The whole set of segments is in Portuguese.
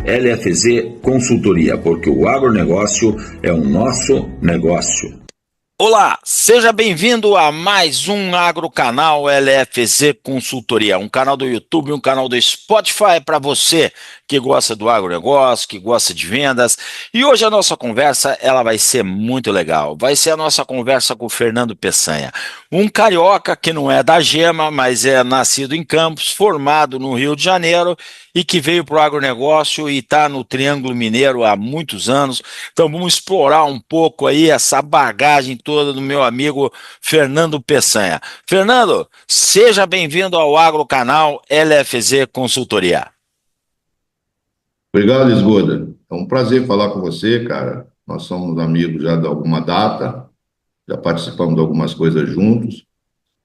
LFZ Consultoria, porque o agronegócio é o nosso negócio. Olá, seja bem-vindo a mais um Agrocanal LFZ Consultoria, um canal do YouTube, um canal do Spotify para você que gosta do agronegócio, que gosta de vendas. E hoje a nossa conversa ela vai ser muito legal. Vai ser a nossa conversa com o Fernando Peçanha, um carioca que não é da Gema, mas é nascido em Campos, formado no Rio de Janeiro e que veio para o agronegócio e está no Triângulo Mineiro há muitos anos. Então vamos explorar um pouco aí essa bagagem toda do meu amigo Fernando Peçanha. Fernando, seja bem-vindo ao Agrocanal LFZ Consultoria. Obrigado, Esgoda. É um prazer falar com você, cara. Nós somos amigos já de alguma data, já participamos de algumas coisas juntos.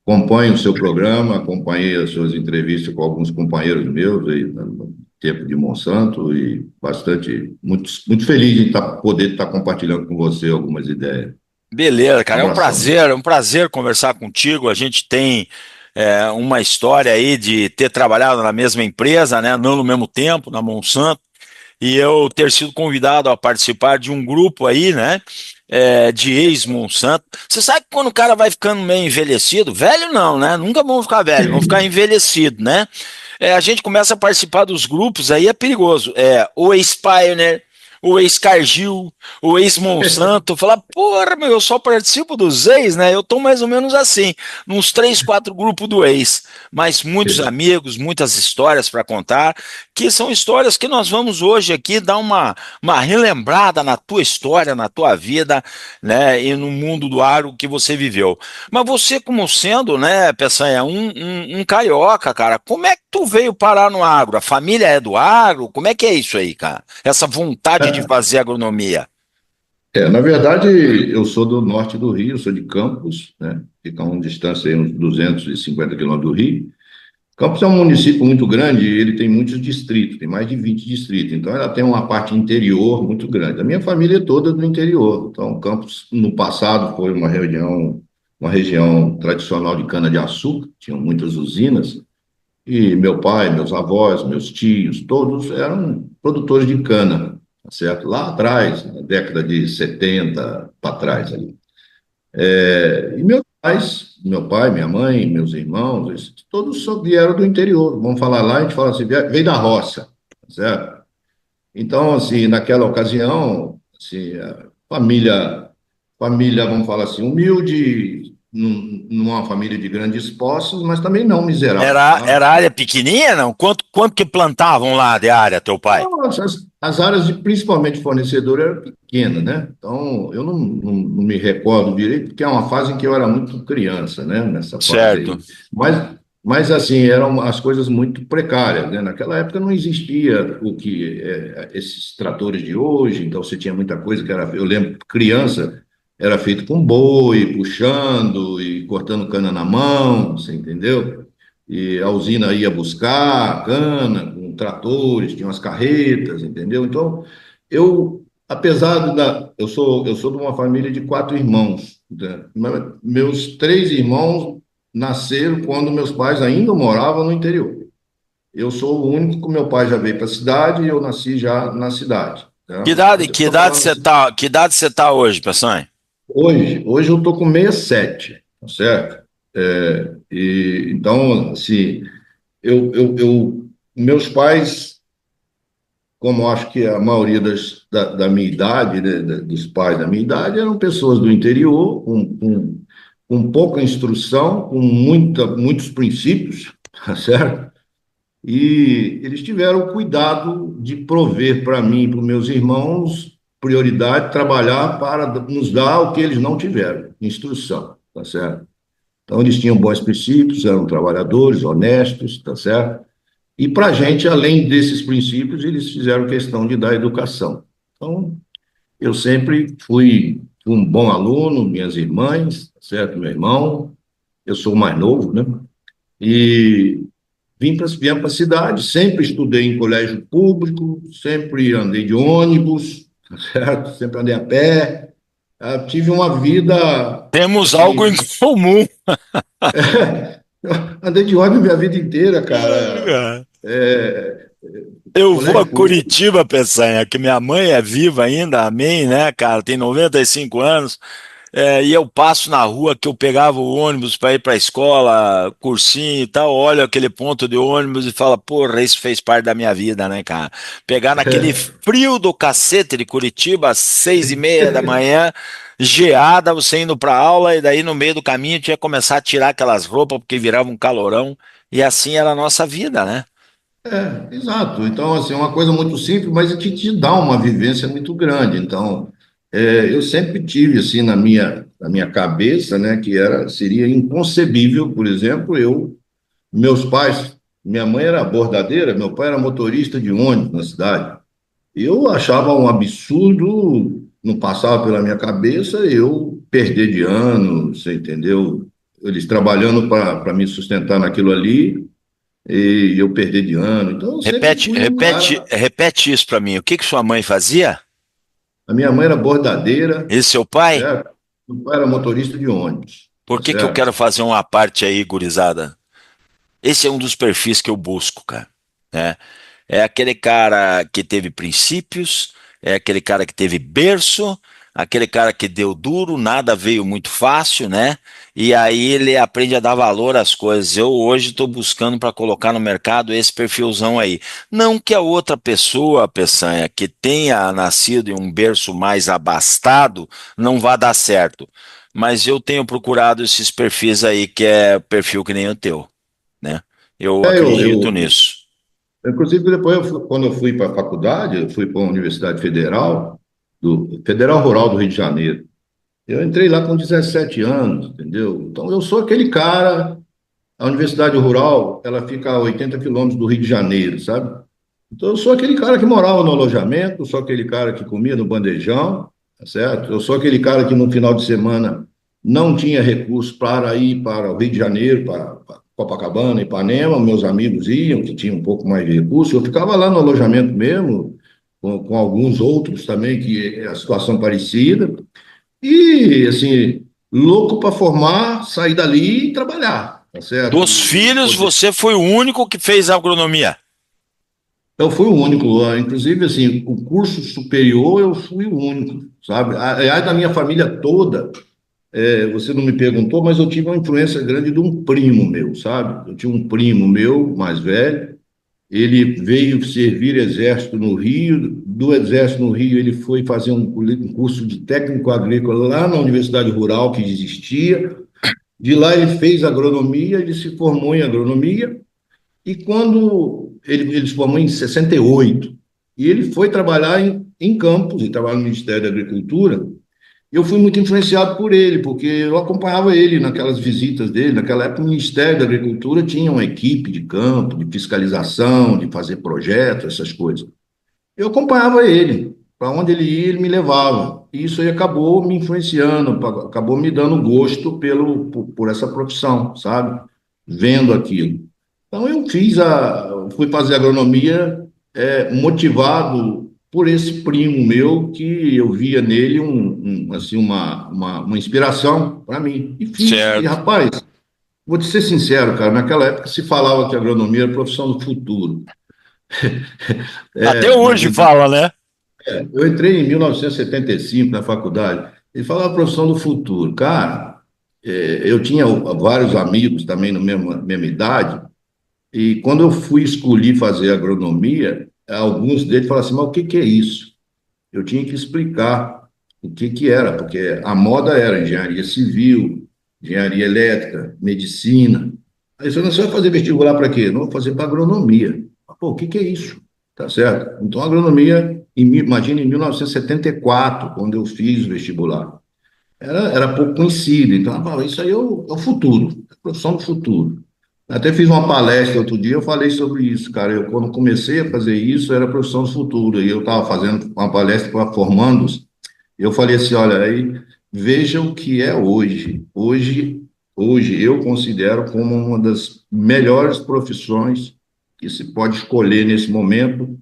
Acompanho o seu programa, acompanhei as suas entrevistas com alguns companheiros meus aí no tempo de Monsanto e muito feliz de poder estar compartilhando com você algumas ideias. Beleza, cara, Abração. é um prazer conversar contigo. A gente tem uma história aí de ter trabalhado na mesma empresa, né? Não no mesmo tempo, na Monsanto. E eu ter sido convidado a participar de um grupo aí, né, de ex-Monsanto. Você sabe que quando o cara vai ficando meio envelhecido, velho não, né? Nunca vão ficar velho, vão ficar envelhecido, né? A gente começa a participar dos grupos, aí é perigoso. O ex-Pioneer, o ex-Cargill, o ex-Monsanto, falar, porra, meu, eu só participo dos ex, né? Eu tô mais ou menos assim, nos 3, 4 grupos do ex, mas muitos amigos, muitas histórias para contar, que são histórias que nós vamos hoje aqui dar uma relembrada na tua história, na tua vida, né? E no mundo do agro que você viveu. Mas você, como sendo, né, Peçanha, um carioca, cara, como é que tu veio parar no agro? A família é do agro? Como é que é isso aí, cara? Essa vontade de fazer agronomia. Na verdade, eu sou do norte do Rio, sou de Campos, né? Fica a uma distância aí, uns 250 quilômetros do Rio. Campos é um município muito grande e ele tem muitos distritos, tem mais de 20 distritos, então ela tem uma parte interior muito grande. A minha família é toda do interior, então Campos no passado foi uma região tradicional de cana-de-açúcar, tinham muitas usinas, e meu pai, meus avós, meus tios, todos eram produtores de cana, tá certo? Lá atrás, na década de 70 para trás ali. E meus pais, meu pai, minha mãe, meus irmãos, todos só vieram do interior. Vamos falar lá, a gente fala assim, veio da roça, certo? Então, assim, naquela ocasião, assim, a família, vamos falar assim, humilde, numa família de grandes posses, mas também não miserável, tá? Era área pequenininha, não? Quanto que plantavam lá de área, teu pai? Nossa, as áreas, principalmente fornecedor, eram pequenas, né? Então, eu não me recordo direito, porque é uma fase em que eu era muito criança, né? Nessa fase Certo. aí. Mas assim, eram as coisas muito precárias, né? Naquela época não existia esses tratores de hoje, então você tinha muita coisa que era. Eu lembro, criança, era feito com boi, puxando e cortando cana na mão, você entendeu? E a usina ia buscar a cana com tratores, tinha umas carretas, entendeu? Então, eu sou de uma família de 4 irmãos, né? Meus 3 irmãos nasceram quando meus pais ainda moravam no interior. Eu sou o único que meu pai já veio para a cidade e eu nasci já na cidade, Que tá? idade, Mas eu que estou idade falando você assim, tá, que idade você tá hoje, Peçanha? hoje eu estou com 67, tá certo? Então, assim, meus pais, como eu acho que a maioria da minha idade, né, dos pais da minha idade, eram pessoas do interior, com pouca instrução, com muitos princípios, tá certo? E eles tiveram o cuidado de prover para mim e para os meus irmãos prioridade, trabalhar para nos dar o que eles não tiveram, instrução, tá certo? Então, eles tinham bons princípios, eram trabalhadores, honestos, tá certo? E para a gente, além desses princípios, eles fizeram questão de dar educação. Então, eu sempre fui um bom aluno, minhas irmãs, tá certo? Meu irmão, eu sou o mais novo, né? E vim para a cidade, sempre estudei em colégio público, sempre andei de ônibus, tá certo? Sempre andei a pé. Tive uma vida, Temos algo em assim, comum. andei de ônibus minha vida inteira, cara. Eu vou a colégio público. Curitiba, Peçanha, que minha mãe é viva ainda, amém, né, cara? Tem 95 anos. E eu passo na rua que eu pegava o ônibus para ir para a escola, cursinho e tal, olho aquele ponto de ônibus e falo, porra, isso fez parte da minha vida, né, cara? Pegar naquele frio do cacete de Curitiba, às 6:30 da manhã, geada, você indo para aula, e daí no meio do caminho tinha que começar a tirar aquelas roupas porque virava um calorão, e assim era a nossa vida, né? Exato. Então, assim, é uma coisa muito simples, mas que te dá uma vivência muito grande. Então, eu sempre tive, assim, na minha cabeça, né, que seria inconcebível, por exemplo, meus pais, minha mãe era bordadeira, meu pai era motorista de ônibus na cidade. Eu achava um absurdo, não passava pela minha cabeça eu perder de ano, você entendeu? Eles trabalhando para me sustentar naquilo ali e eu perder de ano. Então, eu sempre Repete, fui um repete, cara. repete isso para mim. O que que sua mãe fazia? A minha mãe era bordadeira, E seu tá pai? certo? Meu pai era motorista de ônibus, Por tá que que eu certo? quero fazer uma parte aí, gurizada? Esse é um dos perfis que eu busco, cara. Né? É aquele cara que teve princípios, é aquele cara que teve berço, aquele cara que deu duro, nada veio muito fácil, né? E aí ele aprende a dar valor às coisas. Eu hoje estou buscando para colocar no mercado esse perfilzão aí. Não que a outra pessoa, Peçanha, que tenha nascido em um berço mais abastado, não vá dar certo. Mas eu tenho procurado esses perfis aí, que é perfil que nem o teu, né? Eu É, eu, acredito eu, nisso. inclusive, depois, quando eu fui para a faculdade, eu fui para a Universidade Federal, Federal Rural do Rio de Janeiro. Eu entrei lá com 17 anos, entendeu? Então, eu sou aquele cara. A Universidade Rural, ela fica a 80 quilômetros do Rio de Janeiro, sabe? Então, eu sou aquele cara que morava no alojamento, eu sou aquele cara que comia no bandejão, tá certo? Eu sou aquele cara que no final de semana não tinha recurso para ir para o Rio de Janeiro, para Copacabana, Ipanema, meus amigos iam, que tinham um pouco mais de recurso, eu ficava lá no alojamento mesmo, com alguns outros também, que a situação parecida, e, assim, louco para formar, sair dali e trabalhar, tá certo? Dos filhos, você foi o único que fez agronomia. Eu fui o único, inclusive, assim, o curso superior eu fui o único, sabe? Aliás, da minha família toda, você não me perguntou, mas eu tive uma influência grande de um primo meu, sabe? Eu tinha um primo meu, mais velho, ele veio servir exército no Rio, do exército no Rio ele foi fazer um curso de técnico agrícola lá na Universidade Rural que existia, de lá ele fez agronomia, ele se formou em agronomia, e quando ele se formou em 68, e ele foi trabalhar em Campos, e trabalha no Ministério da Agricultura, eu fui muito influenciado por ele, porque eu acompanhava ele naquelas visitas dele. Naquela época, o Ministério da Agricultura tinha uma equipe de campo, de fiscalização, de fazer projetos, essas coisas. Eu acompanhava ele. Para onde ele ia, ele me levava. E isso aí acabou me influenciando, acabou me dando gosto por essa profissão, sabe? Vendo aquilo. Então, fui fazer agronomia motivado por esse primo meu, que eu via nele assim, uma inspiração para mim. E fiz. E, Certo. rapaz, vou te ser sincero, cara, naquela época se falava que a agronomia era a profissão do futuro. Até Mas hoje fala, né? eu entrei em 1975 na faculdade e falava profissão do futuro. Cara, eu tinha vários amigos também na mesma idade, e quando eu fui escolher fazer agronomia, alguns deles falaram assim: mas o que que é isso? Eu tinha que explicar o que que era, porque a moda era engenharia civil, engenharia elétrica, medicina. Aí você vai fazer vestibular para quê? Não, vou fazer para agronomia. Pô, o que que é isso? Tá certo? Então, agronomia, imagina, em 1974, quando eu fiz o vestibular, era pouco conhecido. Então, eu falava, isso aí é o futuro, é a profissão do futuro. Até fiz uma palestra outro dia, eu falei sobre isso, cara. Eu, quando comecei a fazer isso, era a profissão do futuro. E eu estava fazendo uma palestra para formandos. Eu falei assim: olha, aí, veja o que é hoje. Hoje eu considero como uma das melhores profissões que se pode escolher nesse momento,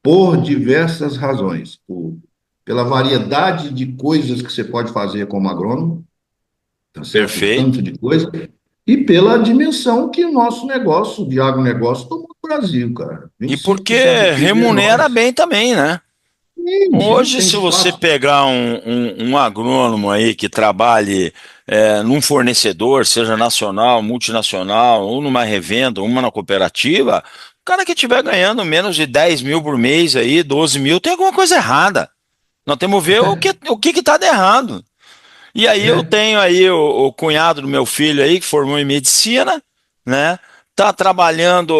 por diversas razões. Pela variedade de coisas que você pode fazer como agrônomo, tá certo? O Perfeito. tanto de coisa, e pela dimensão que o nosso negócio de agronegócio tomou Brasil, cara. E 25% porque do PIB é remunera nosso. bem também, né? Sim, Hoje, tem se você espaço. pegar um agrônomo aí que trabalhe num fornecedor, seja nacional, multinacional, ou numa revenda, uma na cooperativa, o cara que estiver ganhando menos de 10 mil por mês aí, 12 mil, tem alguma coisa errada. Nós temos que ver o que está de errado. E aí eu É, tenho aí o cunhado do meu filho aí, que formou em medicina, né? Tá trabalhando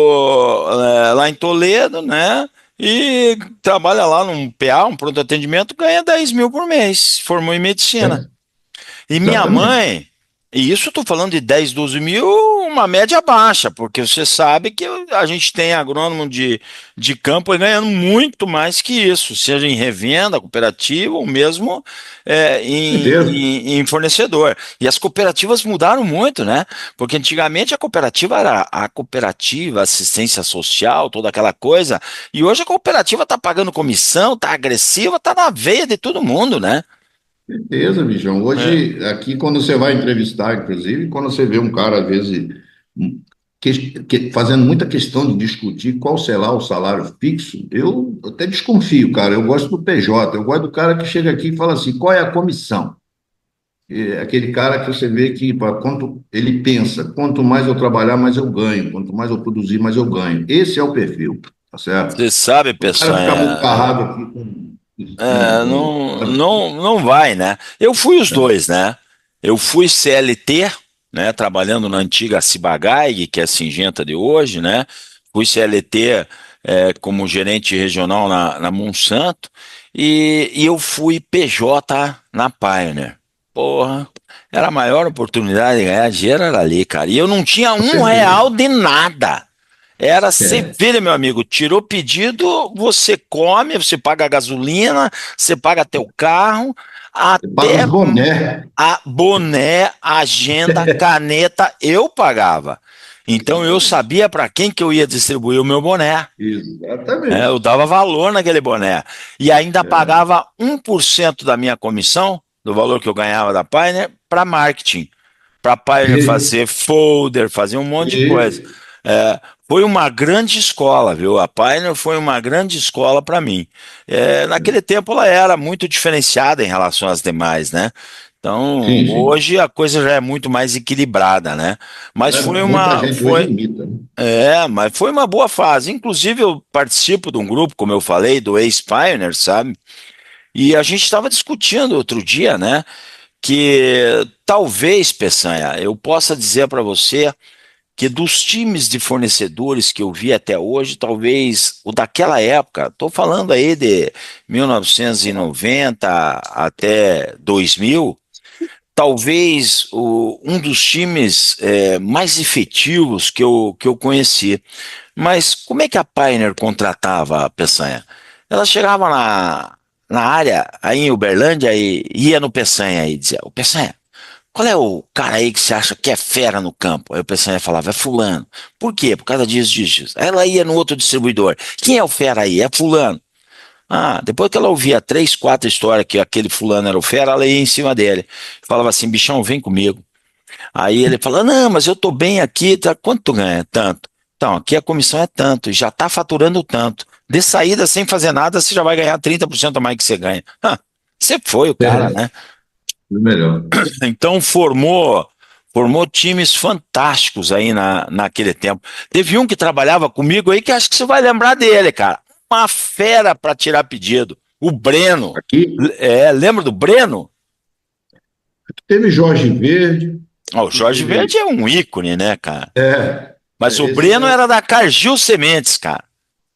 lá em Toledo, né? E trabalha lá num PA, um pronto atendimento, ganha 10 mil por mês, formou em medicina. é, E minha exatamente. mãe, e isso eu estou falando de 10, 12 mil, uma média baixa, porque você sabe que a gente tem agrônomo de campo ganhando muito mais que isso, seja em revenda, cooperativa, ou mesmo Certeza. em fornecedor. E as cooperativas mudaram muito, né? Porque antigamente a cooperativa era a cooperativa, assistência social, toda aquela coisa, e hoje a cooperativa está pagando comissão, está agressiva, está na veia de todo mundo, né? Certeza, bichão. É. Hoje, aqui, quando você vai entrevistar, inclusive, quando você vê um cara, às vezes, fazendo muita questão de discutir qual será o salário fixo, eu até desconfio, cara. Eu gosto do PJ, eu gosto do cara que chega aqui e fala assim: qual é a comissão? É aquele cara que você vê que, quanto ele pensa, quanto mais eu trabalhar, mais eu ganho, quanto mais eu produzir, mais eu ganho. Esse é o perfil, tá certo? Você sabe, O cara ficar muito Peçanha, carrado aqui não, não vai, né? Eu fui os dois, né? Eu fui CLT, né? Trabalhando na antiga Ciba-Geig, que é a Singenta de hoje, né? Fui CLT como gerente regional na Monsanto e eu fui PJ na Pioneer. Porra, era a maior oportunidade de ganhar dinheiro era ali, cara. E eu não tinha com um certeza. real de nada. Era se É. vira, meu amigo, tirou pedido, você come, você paga a gasolina, você paga teu carro, Você paga até os boné. a boné, agenda, caneta, eu pagava. Então eu Exatamente. sabia para quem que eu ia distribuir o meu boné. Né? Eu Exatamente. dava valor naquele boné. E ainda É. pagava 1% da minha comissão, do valor que eu ganhava da Pioneer, para marketing. Para a Pioneer E, fazer folder, fazer um monte de coisa. e, É, foi uma grande escola, viu? A Pioneer foi uma grande escola para mim. Naquele tempo ela era muito diferenciada em relação às demais, né? Então, sim, sim. hoje a coisa já é muito mais equilibrada, né? Mas É, foi muita uma, gente hoje foi, imita, né? mas foi uma boa fase. Inclusive, eu participo de um grupo, como eu falei, do Ex-Pioneer, sabe? E a gente estava discutindo outro dia, né? Que talvez, Peçanha, eu possa dizer para você que dos times de fornecedores que eu vi até hoje, talvez o daquela época, estou falando aí de 1990 até 2000, talvez um dos times mais efetivos que eu conheci. Mas como é que a Pioneer contratava a Peçanha? Ela chegava na área, aí em Uberlândia, e ia no Peçanha e dizia: "Ô Peçanha, qual é o cara aí que você acha que é fera no campo?" Aí o Peçanha falava: "É fulano." Por quê? Por causa disso, disso, disso. Aí ela ia no outro distribuidor: "Quem é o fera aí?" "É fulano." Ah, depois que ela ouvia três, quatro histórias que aquele fulano era o fera, ela ia em cima dele. Falava assim: "Bichão, vem comigo." Aí ele fala: "Não, mas eu tô bem aqui, tá? Quanto tu ganha?" "Tanto." "Então, aqui a comissão é tanto, já tá faturando tanto. De saída, sem fazer nada, você já vai ganhar 30% a mais que você ganha." Você foi o cara, É, né? melhor. Então formou times fantásticos aí naquele tempo. Teve um que trabalhava comigo aí que acho que você vai lembrar dele, cara. Uma fera para tirar pedido. O Breno. Aqui, Lembra do Breno? aqui teve Jorge Verde, O aqui Jorge Verde teve. é um ícone, né, cara? Mas o Esses Breno eram. era da Cargill Sementes, cara.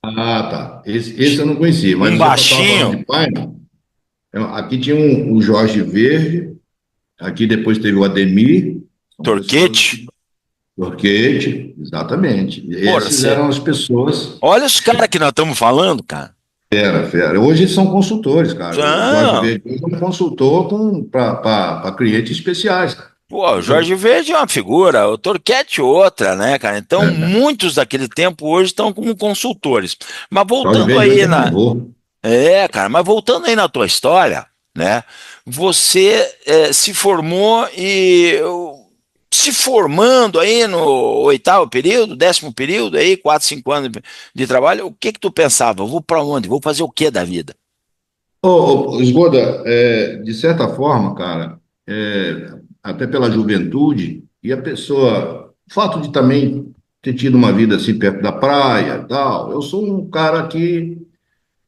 Ah, tá. Esse eu não conhecia, Um mas você estava falando baixinho, de Paina. Aqui tinha o Jorge Verde, aqui depois teve o Ademir, são pessoas Torquete. que. Orquete, exatamente. Porra, Esses eram as pessoas. olha os caras que nós estamos falando, cara. Fera, fera. Hoje são consultores, cara. O Jorge Ah, Verde é um consultor para clientes especiais, cara. pô, o Entendeu? Jorge Verde é uma figura, o Torquete outra, né, cara? Então, É. muitos daquele tempo hoje estão como consultores. Mas Jorge voltando Verde hoje aí é um avô. cara, mas voltando aí na tua história, né? Você se formou e se formando aí no oitavo período, 10º período, aí 4, 5 anos de trabalho, o que que tu pensava? Vou para onde? Vou fazer o que da vida? Esgoda, de certa forma, cara, até pela juventude, e a pessoa, o fato de também ter tido uma vida assim perto da praia e tal, eu sou um cara que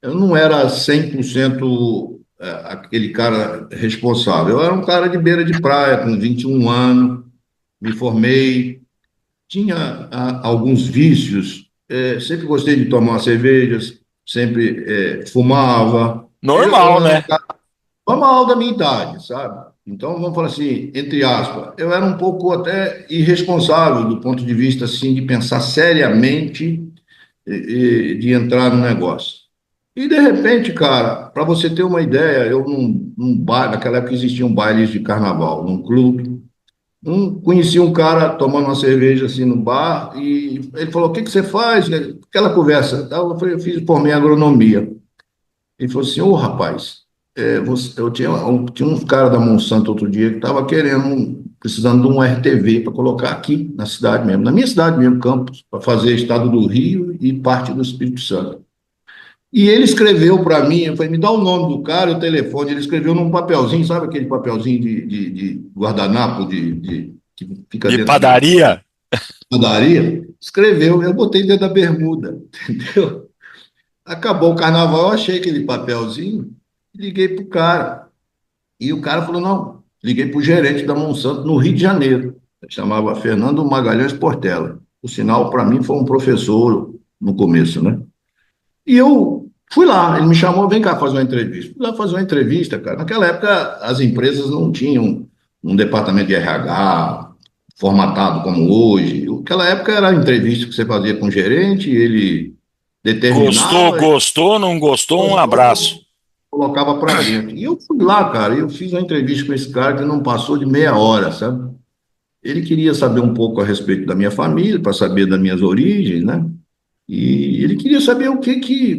eu não era 100% aquele cara responsável, eu era um cara de beira de praia, com 21 anos, me formei, tinha alguns vícios, sempre gostei de tomar cervejas, sempre fumava, eu Normal, era um né? cara normal da minha idade, sabe? Então, vamos falar assim, entre aspas, eu era um pouco até irresponsável do ponto de vista assim de pensar seriamente de entrar no negócio. E de repente, cara, para você ter uma ideia, eu num bar, naquela época existiam bailes de carnaval, num clube. Conheci um cara tomando uma cerveja assim no bar e ele falou: O que que você faz? Aquela conversa. Eu falei: Eu fiz por minha agronomia. Ele falou assim: Ô rapaz, eu tinha um cara da Monsanto outro dia que estava precisando de um RTV para colocar aqui na cidade mesmo, na minha cidade mesmo, Campos, para fazer estado do Rio e parte do Espírito Santo. E ele escreveu para mim, eu falei: Me dá o nome do cara e o telefone. Ele escreveu num papelzinho, sabe aquele papelzinho de guardanapo que fica De dentro padaria? padaria, escreveu, eu botei dentro da bermuda, entendeu? Acabou o carnaval, eu achei aquele papelzinho, liguei pro cara. E o cara falou: Não, liguei pro gerente da Monsanto no Rio de Janeiro. Chamava Fernando Magalhães Portela. O sinal, para mim, foi um professor no começo, né? E eu fui lá, ele me chamou: Vem cá fazer uma entrevista. Fui lá fazer uma entrevista, cara. Naquela época, as empresas não tinham um departamento de RH formatado como hoje. Naquela época era a entrevista que você fazia com o gerente, ele Gostou, determinava, gostou, não gostou, um abraço. gostou, colocava para dentro. E eu fui lá, cara, eu fiz uma entrevista com esse cara que não passou de meia hora, sabe? Ele queria saber um pouco a respeito da minha família, para saber das minhas origens, né? E ele queria saber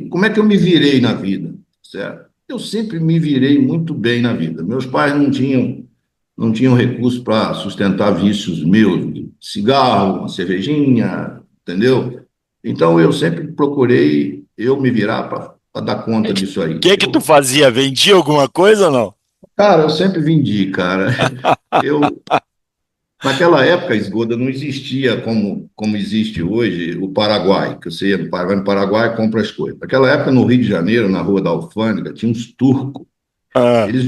como é que eu me virei na vida, certo? Eu sempre me virei muito bem na vida. Meus pais não tinham recurso para sustentar vícios meus, de cigarro, uma cervejinha, entendeu? Então eu sempre procurei eu me virar para dar conta disso aí. Que tu fazia? Vendia alguma coisa ou não? Cara, eu sempre vendi, cara. Eu, naquela época, Esgoda, não existia como existe hoje o Paraguai, que você ia no Paraguai e compra as coisas. Naquela época, no Rio de Janeiro, na Rua da Alfândega, tinha uns turcos. Ah, Eles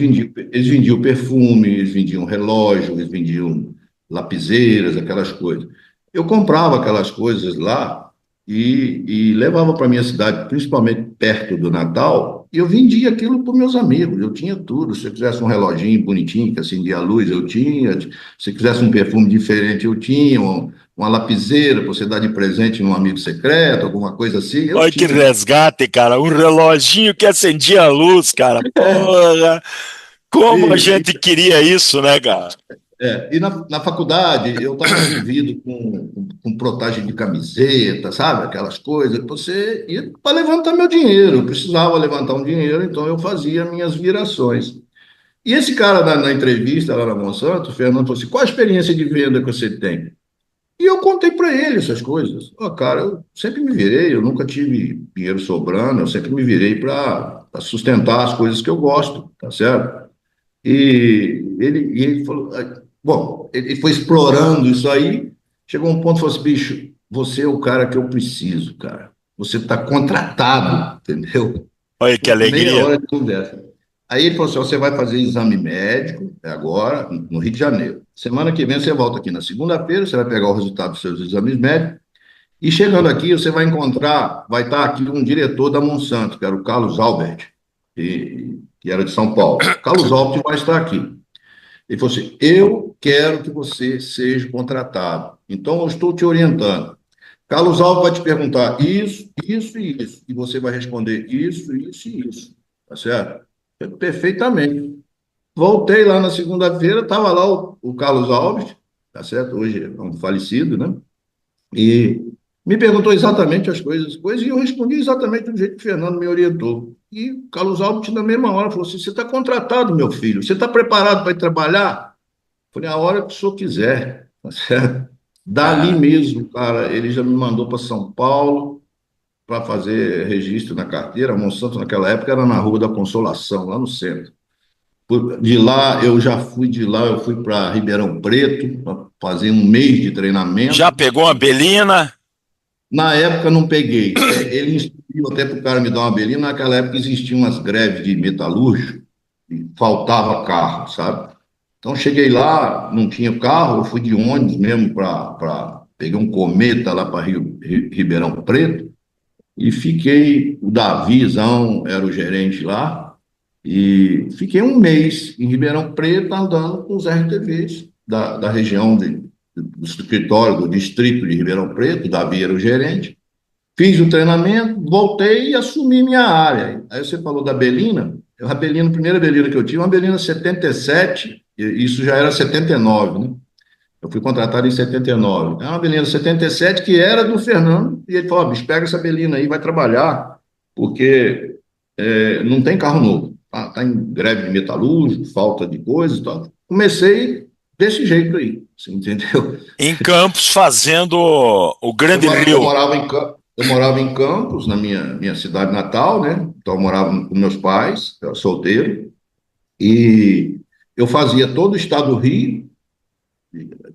vendiam perfume, eles vendiam relógio, eles vendiam lapiseiras, aquelas coisas. Eu comprava aquelas coisas lá e levava para minha cidade, principalmente perto do Natal, e eu vendia aquilo para meus amigos. Eu tinha tudo. Se eu quisesse um reloginho bonitinho que acendia a luz, eu tinha. Se quisesse um perfume diferente, eu tinha. Uma lapiseira para você dar de presente num amigo secreto, alguma coisa assim, eu olha que tinha. resgate, cara. Um reloginho que acendia a luz, cara. Porra, como a E, gente queria isso, né, cara? e na faculdade eu estava envolvido com protagem de camiseta, sabe? Aquelas coisas. Você ia para levantar meu dinheiro, eu precisava levantar um dinheiro, então eu fazia minhas virações. E esse cara na entrevista lá na Monsanto, o Fernando, falou assim: Qual a experiência de venda que você tem? E eu contei para ele essas coisas. Ó, cara, eu sempre me virei, eu nunca tive dinheiro sobrando, eu sempre me virei para sustentar as coisas que eu gosto, tá certo? E ele falou, bom, ele foi explorando isso aí, chegou um ponto e falou assim: Bicho, você é o cara que eu preciso, cara. Você está contratado, entendeu? Olha que Meia alegria. hora de conversa. Aí ele falou assim: Você vai fazer exame médico agora, no Rio de Janeiro. Semana que vem você volta aqui na segunda-feira, você vai pegar o resultado dos seus exames médicos. E chegando aqui, você vai estar aqui um diretor da Monsanto, que era o Carlos Albert, que era de São Paulo. Carlos Albert vai estar aqui. Ele falou assim: Eu quero que você seja contratado. Então, eu estou te orientando. Carlos Alves vai te perguntar isso, isso e isso. E você vai responder isso, isso e isso. Tá certo? Perfeitamente. Voltei lá na segunda-feira, estava lá o Carlos Alves, tá certo? Hoje é um falecido, né? E me perguntou exatamente as coisas, e eu respondi exatamente do jeito que o Fernando me orientou. E o Carlos Alves, na mesma hora, falou assim: Você está contratado, meu filho? Você está preparado para ir trabalhar? Falei: A hora que o senhor quiser. tá certo? Dali Ah, mesmo, cara, ele já me mandou para São Paulo para fazer registro na carteira. A Monsanto, naquela época, era na Rua da Consolação, lá no centro. De lá, eu fui para Ribeirão Preto, para fazer um mês de já treinamento. pegou uma belina? Na época, não peguei. Ele instruiu até para o cara me dar uma belina. Naquela época, existiam umas greves de metalúrgico e faltava carro, sabe? Então, cheguei lá, não tinha carro, eu fui de ônibus mesmo peguei um cometa lá para Ribeirão Preto e fiquei, o Davizão era o gerente lá, e fiquei um mês em Ribeirão Preto andando com os RTVs da região do escritório, do distrito de Ribeirão Preto. O Davi era o gerente. Fiz o treinamento, voltei e assumi minha área. Aí você falou da Belina. A Belina, a primeira Belina que eu tive, uma Belina 77, isso já era 79, né? Eu fui contratado em 79. É uma Belina 77 que era do Fernando, e ele falou: "Ó, bicho, pega essa Belina aí, vai trabalhar, porque não tem carro novo. Tá em greve de metalúrgico, falta de coisas e tal." Comecei desse jeito aí, você entendeu? Em Campos, fazendo o Grande Eu Rio. morava eu morava em Campos, na minha cidade natal, né? Então, eu morava com meus pais, eu era solteiro, e eu fazia todo o estado do Rio.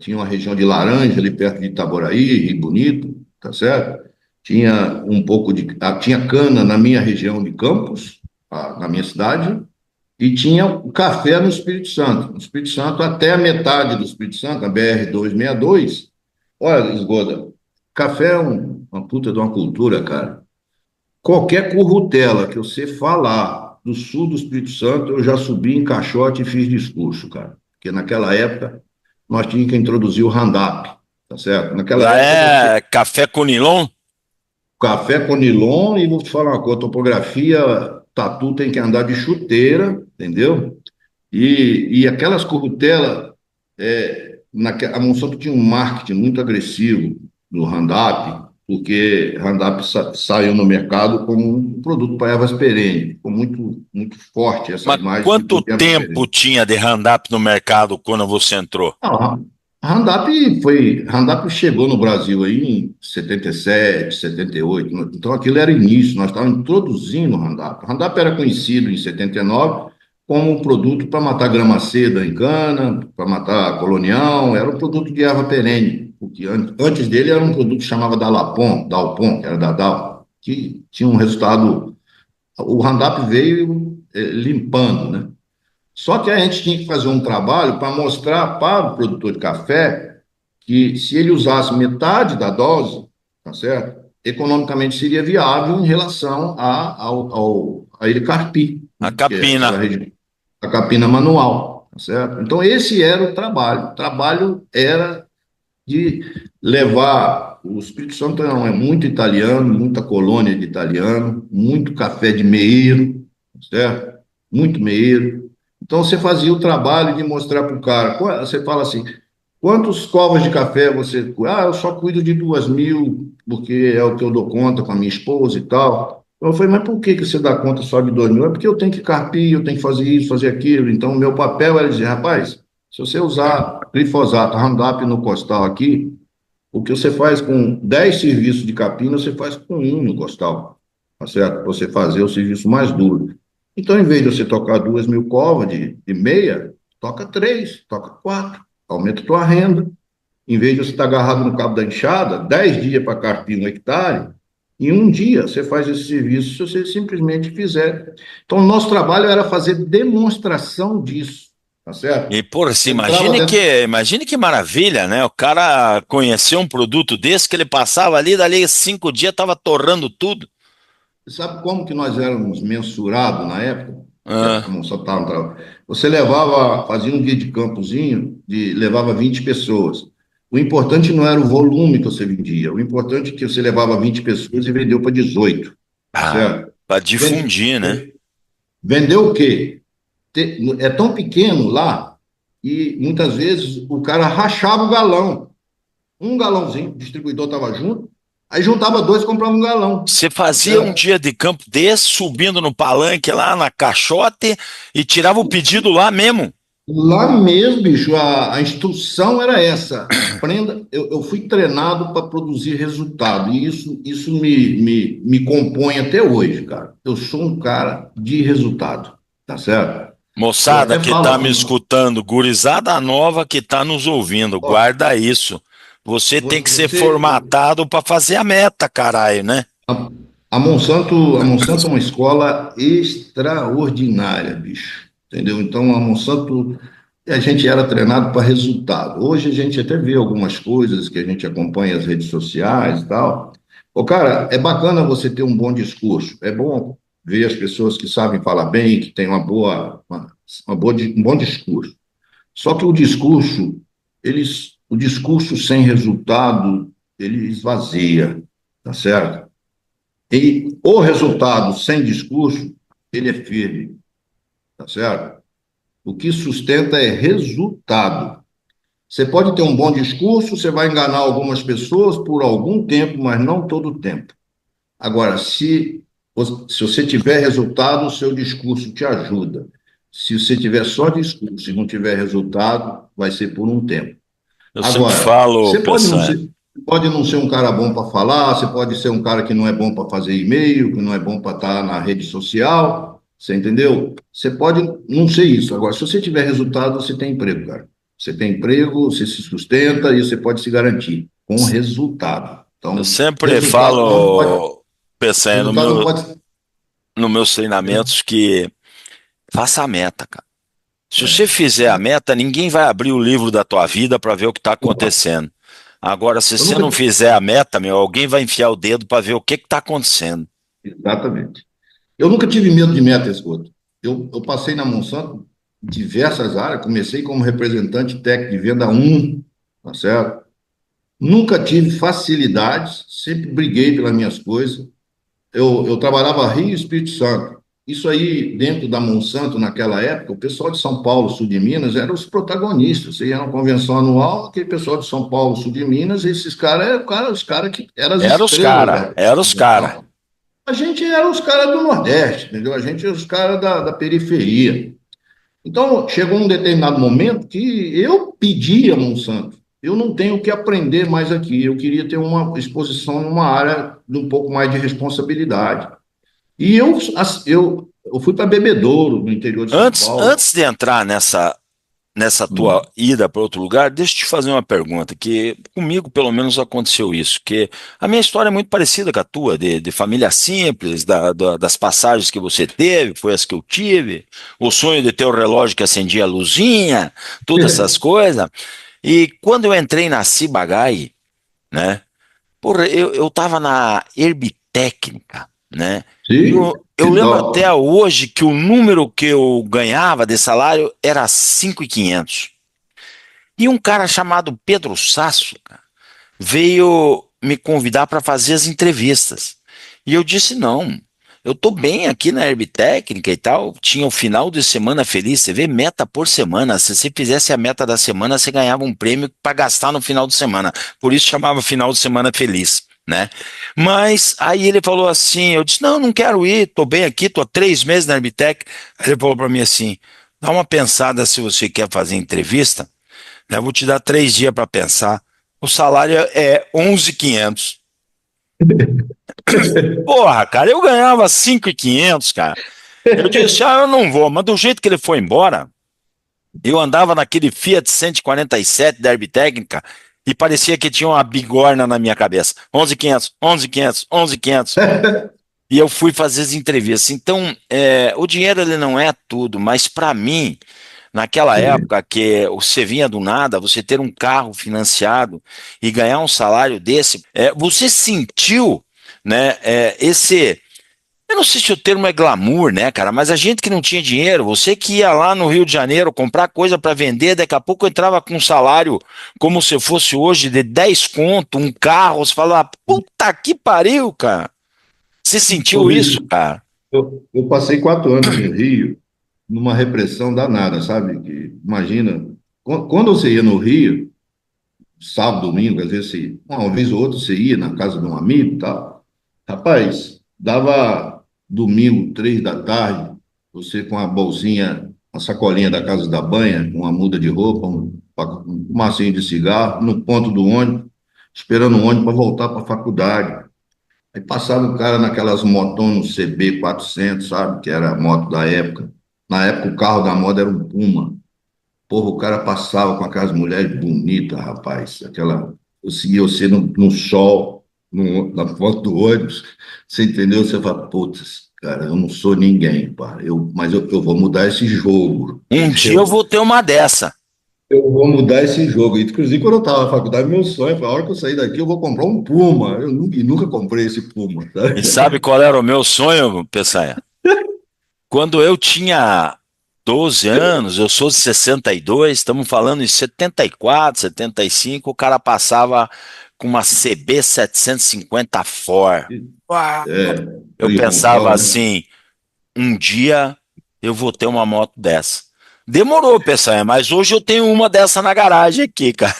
Tinha uma região de Laranja, ali perto de Itaboraí, Rio Bonito, tá certo? Tinha um pouco de. Tinha cana na minha região de Campos, na minha cidade, e tinha o café no Espírito Santo. No Espírito Santo, até a metade do Espírito Santo, a BR-262. Olha, Esgoda, café é uma puta de uma cultura, cara. Qualquer currutela que você falar do sul do Espírito Santo, eu já subi em caixote e fiz discurso, cara. Porque naquela época nós tínhamos que introduzir o handap, tá certo? Naquela Lá época você é café com nilon? café com nilon, e vou te falar uma coisa, topografia, tatu tem que andar de chuteira, entendeu? E aquelas currutelas, a Monsanto tinha um marketing muito agressivo no Roundup, porque Roundup saiu no mercado como um produto para ervas perenes. Ficou muito, muito forte essa Mas imagem de quanto produto de ervas tempo perenes. tinha de Roundup no mercado quando você entrou? Não, Roundup chegou no Brasil aí em 77, 78. Então aquilo era início, nós estávamos introduzindo o Roundup. O Roundup era conhecido em 79 como um produto para matar grama seda em cana, para matar colonial, era um produto de erva perene, porque antes dele era um produto que chamava Dalpon, que era da Dal, que tinha um resultado. O Roundup veio limpando, né? Só que a gente tinha que fazer um trabalho para mostrar para o produtor de café que, se ele usasse metade da dose, tá certo? Economicamente seria viável em relação a ele carpir, A né? Que é capina. aquela região, a capina manual, tá certo? Então, esse era o trabalho. O trabalho era de levar. O Espírito Santo é muito italiano, muita colônia de italiano, muito café de meeiro, certo? Muito meeiro. Então, você fazia o trabalho de mostrar para o cara. Você fala assim: quantos covas de café você. Ah, eu só cuido de 2.000, porque é o que eu dou conta com a minha esposa e tal. Eu falei: mas por que você dá conta só de 2.000? É porque eu tenho que carpir, eu tenho que fazer isso, fazer aquilo. Então, o meu papel era dizer: rapaz, se você usar glifosato, Roundup no costal aqui, o que você faz com 10 serviços de capina, você faz com um no costal, tá certo? Você fazer o serviço mais duro. Então, em vez de você tocar 2.000 covas de meia, toca 3, toca 4, aumenta a tua renda. Em vez de você estar agarrado no cabo da enxada, 10 dias para carpir um hectare, em um dia você faz esse serviço se você simplesmente fizer. Então, o nosso trabalho era fazer demonstração disso, tá E, certo? porra, se Entrava dentro. imagine que maravilha, né? O cara conheceu um produto desse que ele passava ali, dali 5 dias tava torrando tudo. Sabe como que nós éramos mensurados na época? Que a Ah, moça estava no trabalho. Você levava, fazia um dia de campozinho, levava 20 pessoas. O importante não era o volume que você vendia, o importante é que você levava 20 pessoas e vendeu para 18, tá certo? para Vende- difundir, né? Vendeu o quê? É tão pequeno lá, e muitas vezes o cara rachava o galão. Um galãozinho, o distribuidor estava junto, aí juntava dois e comprava um galão, Você tá fazia um certo? dia de campo desse, subindo no palanque lá na caixote e tirava o pedido lá mesmo. Lá mesmo, bicho, a instrução era essa. Aprenda. Eu fui treinado para produzir resultado. E isso me compõe até hoje, cara. Eu sou um cara de resultado. Tá certo? Eu Moçada até que tá falo me com escutando, gurizada nova que tá nos ouvindo, ó, guarda isso. Você tem que ser você. formatado para fazer a meta, caralho, né? A, a Monsanto é uma escola extraordinária, bicho. Entendeu? Então, a Monsanto, a gente era treinado para resultado. Hoje a gente até vê algumas coisas que a gente acompanha as redes sociais e tal. Ô, cara, é bacana você ter um bom discurso. É bom ver as pessoas que sabem falar bem, que têm um bom discurso. Só que o discurso sem resultado, ele esvazia, tá certo? E o resultado sem discurso, ele é firme, tá certo? O que sustenta é resultado. Você pode ter um bom discurso, você vai enganar algumas pessoas por algum tempo, mas não todo o tempo. Agora, se você tiver resultado, o seu discurso te ajuda. Se você tiver só discurso e não tiver resultado, vai ser por um tempo. Eu sempre Agora, falo, você Peçanha, pode não ser um cara bom para falar, você pode ser um cara que não é bom para fazer e-mail, que não é bom para estar na rede social, você entendeu? Você pode não ser isso. Agora, se você tiver resultado, você tem emprego, cara. Você tem emprego, você se sustenta e você pode se garantir com resultado. eu Então, sempre falo, Peçanha, resultado não pode. nos meus treinamentos que faça a meta, cara. Se você fizer a meta, ninguém vai abrir o livro da tua vida para ver o que está acontecendo. Agora, se Eu você nunca. não fizer a meta, meu, alguém vai enfiar o dedo para ver o que está acontecendo. Exatamente. Eu nunca tive medo de meta, Esgoto. Eu passei na Monsanto em diversas áreas, comecei como representante técnico de venda um, tá certo? Nunca tive facilidades, sempre briguei pelas minhas coisas. Eu trabalhava Rio e Espírito Santo. Isso aí, dentro da Monsanto, naquela época, o pessoal de São Paulo, sul de Minas, eram os protagonistas. Você ia numa convenção anual, aquele pessoal de São Paulo, sul de Minas, esses caras eram os caras que eram as estrelas da Era os cara. convenção. A gente era os caras do Nordeste, entendeu? A gente era os caras da periferia. Então, chegou um determinado momento que eu pedi a Monsanto, eu não tenho o que aprender mais aqui, eu queria ter uma exposição numa área de um pouco mais de responsabilidade. E eu fui para Bebedouro, no interior de São Paulo. Antes de entrar nessa tua Hum. ida para outro lugar, deixa eu te fazer uma pergunta, que comigo pelo menos aconteceu isso, que a minha história é muito parecida com a tua, de família simples, das passagens que você teve, foi as que eu tive, o sonho de ter o relógio que acendia a luzinha, todas essas coisas. E quando eu entrei na Cibagai, né? Porra, eu tava na Herbitécnica, né? E Sim, eu que lembro até top. hoje que o número que eu ganhava de salário era 5.500. E um cara chamado Pedro Sasso, cara, veio me convidar para fazer as entrevistas. E eu disse: não, eu tô bem aqui na Herbitécnica e tal. Tinha o final de semana feliz, você vê meta por semana. Se você fizesse a meta da semana, você ganhava um prêmio para gastar no final de semana. Por isso chamava final de semana feliz, né? Mas aí ele falou assim: eu disse, não, não quero ir, tô bem aqui, tô há 3 meses na Herbitec. Aí ele falou para mim assim: dá uma pensada se você quer fazer entrevista, né? Eu vou te dar 3 dias para pensar. O salário é 11.500. Porra, cara, eu ganhava 5.500, cara. Eu disse, eu não vou, mas do jeito que ele foi embora, eu andava naquele Fiat 147 da Herbtécnica e parecia que tinha uma bigorna na minha cabeça. 11.500, 11.500, 11.500. E eu fui fazer as entrevistas. Então, o dinheiro ele não é tudo, mas para mim, naquela Sim. época que você vinha do nada, você ter um carro financiado e ganhar um salário desse, você sentiu, né, eu não sei se o termo é glamour, né, cara, mas a gente que não tinha dinheiro, você que ia lá no Rio de Janeiro comprar coisa para vender, daqui a pouco entrava com um salário como se fosse hoje de 10 conto, um carro, você falava, puta que pariu, cara. Você Ô, sentiu isso, bicho, cara? eu passei 4 anos no Rio, numa repressão danada, sabe? Imagina, quando você ia no Rio, sábado, domingo, às vezes uma vez ou outra você ia na casa de um amigo e tal. Rapaz, dava domingo, 3 da tarde, você com a bolsinha uma sacolinha da casa da banha, uma muda de roupa, um macinho de cigarro, no ponto do ônibus, esperando o ônibus para voltar para a faculdade. Aí passava um cara naquelas motonas CB 400, sabe? Que era a moto da época. Na época o carro da moda era um Puma. Porra, o cara passava com aquelas mulheres bonitas, rapaz. Aquela. Eu seguia você no sol, na foto do ônibus. Você entendeu? Você fala, putz, cara, eu não sou ninguém, pá. Mas eu vou mudar esse jogo. Um dia eu vou ter uma dessa. Eu vou mudar esse jogo. Inclusive, quando eu estava na faculdade, meu sonho foi a hora que eu sair daqui, eu vou comprar um Puma. Eu nunca comprei esse Puma, tá? E sabe qual era o meu sonho, Peçanha? Quando eu tinha 12 anos, eu sou de 62, estamos falando em 74, 75, o cara passava com uma CB 750 Ford. Uau! É, Eu aquele pensava roncão, né? assim, um dia eu vou ter uma moto dessa. Demorou, Peçanha, mas hoje eu tenho uma dessa na garagem aqui, cara.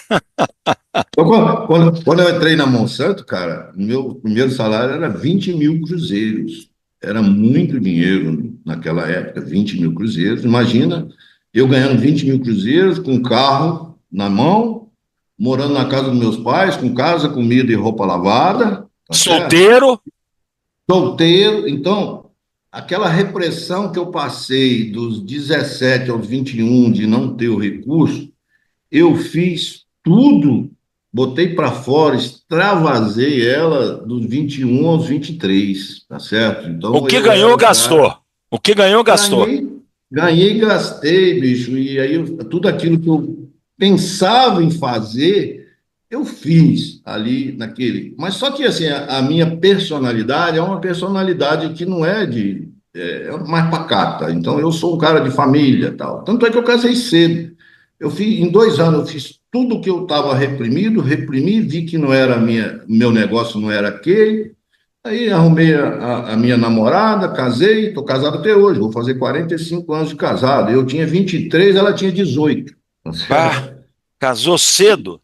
Então, quando eu entrei na Monsanto, cara, meu primeiro salário era 20 mil cruzeiros. Era muito dinheiro naquela época, 20 mil cruzeiros. Imagina eu ganhando 20 mil cruzeiros, com carro na mão, morando na casa dos meus pais, com casa, comida e roupa lavada, tá certo? Solteiro, Solteiro. Então, aquela repressão que eu passei dos 17 aos 21 de não ter o recurso, eu fiz tudo, botei para fora, extravasei ela dos 21 aos 23, tá certo? o Então que eu era ganhou, um cara, gastou. O que ganhou, gastou. ganhei, ganhei, e gastei, bicho, e aí tudo aquilo que eu pensava em fazer, eu fiz ali naquele. Mas só que assim, a minha personalidade é uma personalidade que não é é mais pacata. Então eu sou um cara de família, tal. Tanto é que eu casei cedo. Eu fiz, em 2 anos, eu fiz tudo que eu estava reprimido, reprimi, vi que não era meu negócio não era aquele. Aí arrumei a minha namorada, casei, estou casado até hoje, vou fazer 45 anos de casado. Eu tinha 23, ela tinha 18. Tá Ah, certo? casou cedo.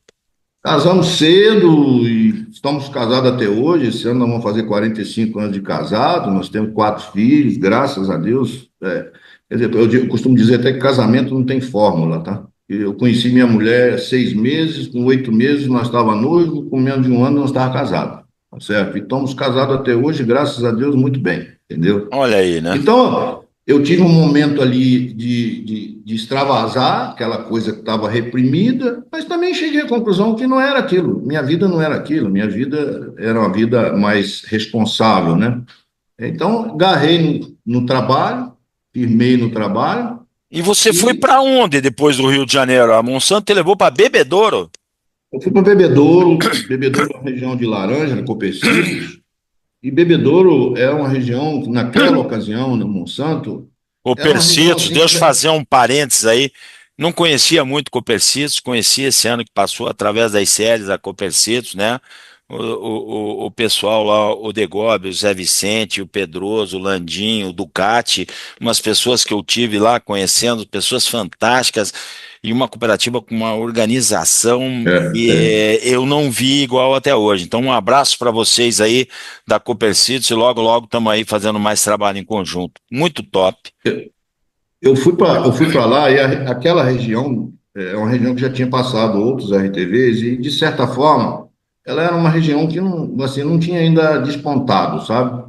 Casamos cedo e estamos casados até hoje. Esse ano nós vamos fazer 45 anos de casado. Nós temos 4 filhos, graças a Deus. Quer dizer, eu costumo dizer até que casamento não tem fórmula, tá? Eu conheci minha mulher há 6 meses, com 8 meses nós estávamos noivos, com menos de um ano nós estávamos casados, tá certo? E estamos casados até hoje, graças a Deus, muito bem, entendeu? Olha aí, né? Então, eu tive um momento ali de extravasar, aquela coisa que estava reprimida, mas também cheguei à conclusão que não era aquilo. Minha vida não era aquilo, minha vida era uma vida mais responsável, né? Então, agarrei no trabalho, firmei no trabalho E você foi e para onde depois do Rio de Janeiro? A Monsanto te levou para Bebedouro? eu fui para Bebedouro. Bebedouro é uma região de Laranja, na Copecícios, e Bebedouro é uma região, naquela ocasião, na Monsanto, era uma região Copercitos, assim que deixa eu fazer um parênteses aí. Não conhecia muito Copercitos, conheci esse ano que passou através das séries da Copercitos, né? O pessoal lá, o Degobe, o Zé Vicente, o Pedroso, o Landinho, o Ducati, umas pessoas que eu tive lá conhecendo, pessoas fantásticas, e uma cooperativa com uma organização que é, eu não vi igual até hoje. Então, um abraço para vocês aí da Copercitos e logo, logo estamos aí fazendo mais trabalho em conjunto. Muito top. eu fui para lá e aquela região é uma região que já tinha passado outros RTVs e, de certa forma, ela era uma região que não, assim, não tinha ainda despontado, sabe?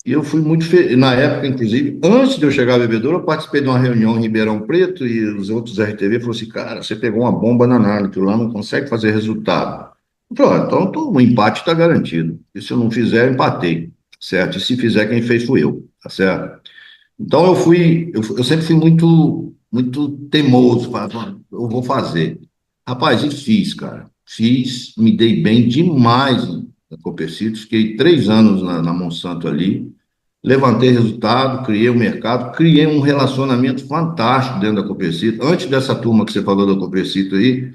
E eu fui muito feliz. Na época, inclusive, antes de eu chegar a Bebedouro, eu participei de uma reunião em Ribeirão Preto e os outros RTV falaram assim, cara, você pegou uma bomba na análise, lá não consegue fazer resultado. Eu falei, ó, então o empate está garantido. E se eu não fizer, eu empatei, certo? E se fizer, quem fez fui eu, tá certo? Então eu sempre fui muito teimoso, falava, eu vou fazer. Rapaz, e fiz, cara. Fiz, me dei bem demais na Copercitos, fiquei 3 anos na Monsanto ali, levantei resultado, criei o mercado, criei um relacionamento fantástico dentro da Copercito. Antes dessa turma que você falou da Copercito aí,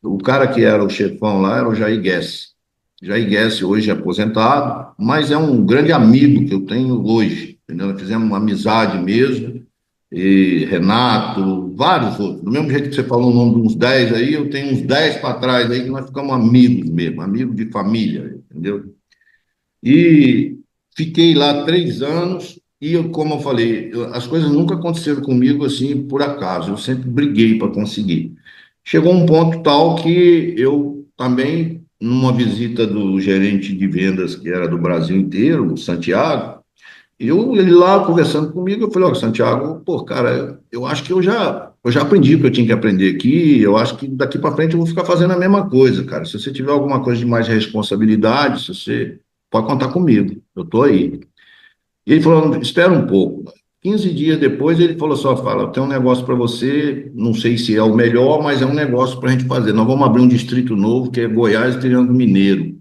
o cara que era o chefão lá era o Jair Guess. Jair Guess hoje é aposentado, mas é um grande amigo que eu tenho hoje, entendeu? Nós fizemos uma amizade mesmo, e Renato, vários outros. Do mesmo jeito que você falou o nome de uns 10 aí, eu tenho uns 10 para trás aí que nós ficamos amigos mesmo, amigos de família, entendeu? E fiquei lá 3 anos, como eu falei, as coisas nunca aconteceram comigo assim por acaso. Eu sempre briguei para conseguir. Chegou um ponto tal que eu também, numa visita do gerente de vendas que era do Brasil inteiro, o Santiago, ele lá conversando comigo, eu falei, ó, Santiago, pô, cara, eu acho que eu já aprendi o que eu tinha que aprender aqui, eu acho que daqui para frente eu vou ficar fazendo a mesma coisa, cara. Se você tiver alguma coisa de mais responsabilidade, se você pode contar comigo, eu tô aí. E ele falou, espera um pouco. 15 dias depois ele falou só, fala, tem um negócio para você, não sei se é o melhor, mas é um negócio para a gente fazer. Nós vamos abrir um distrito novo, que é Goiás e Triângulo Mineiro,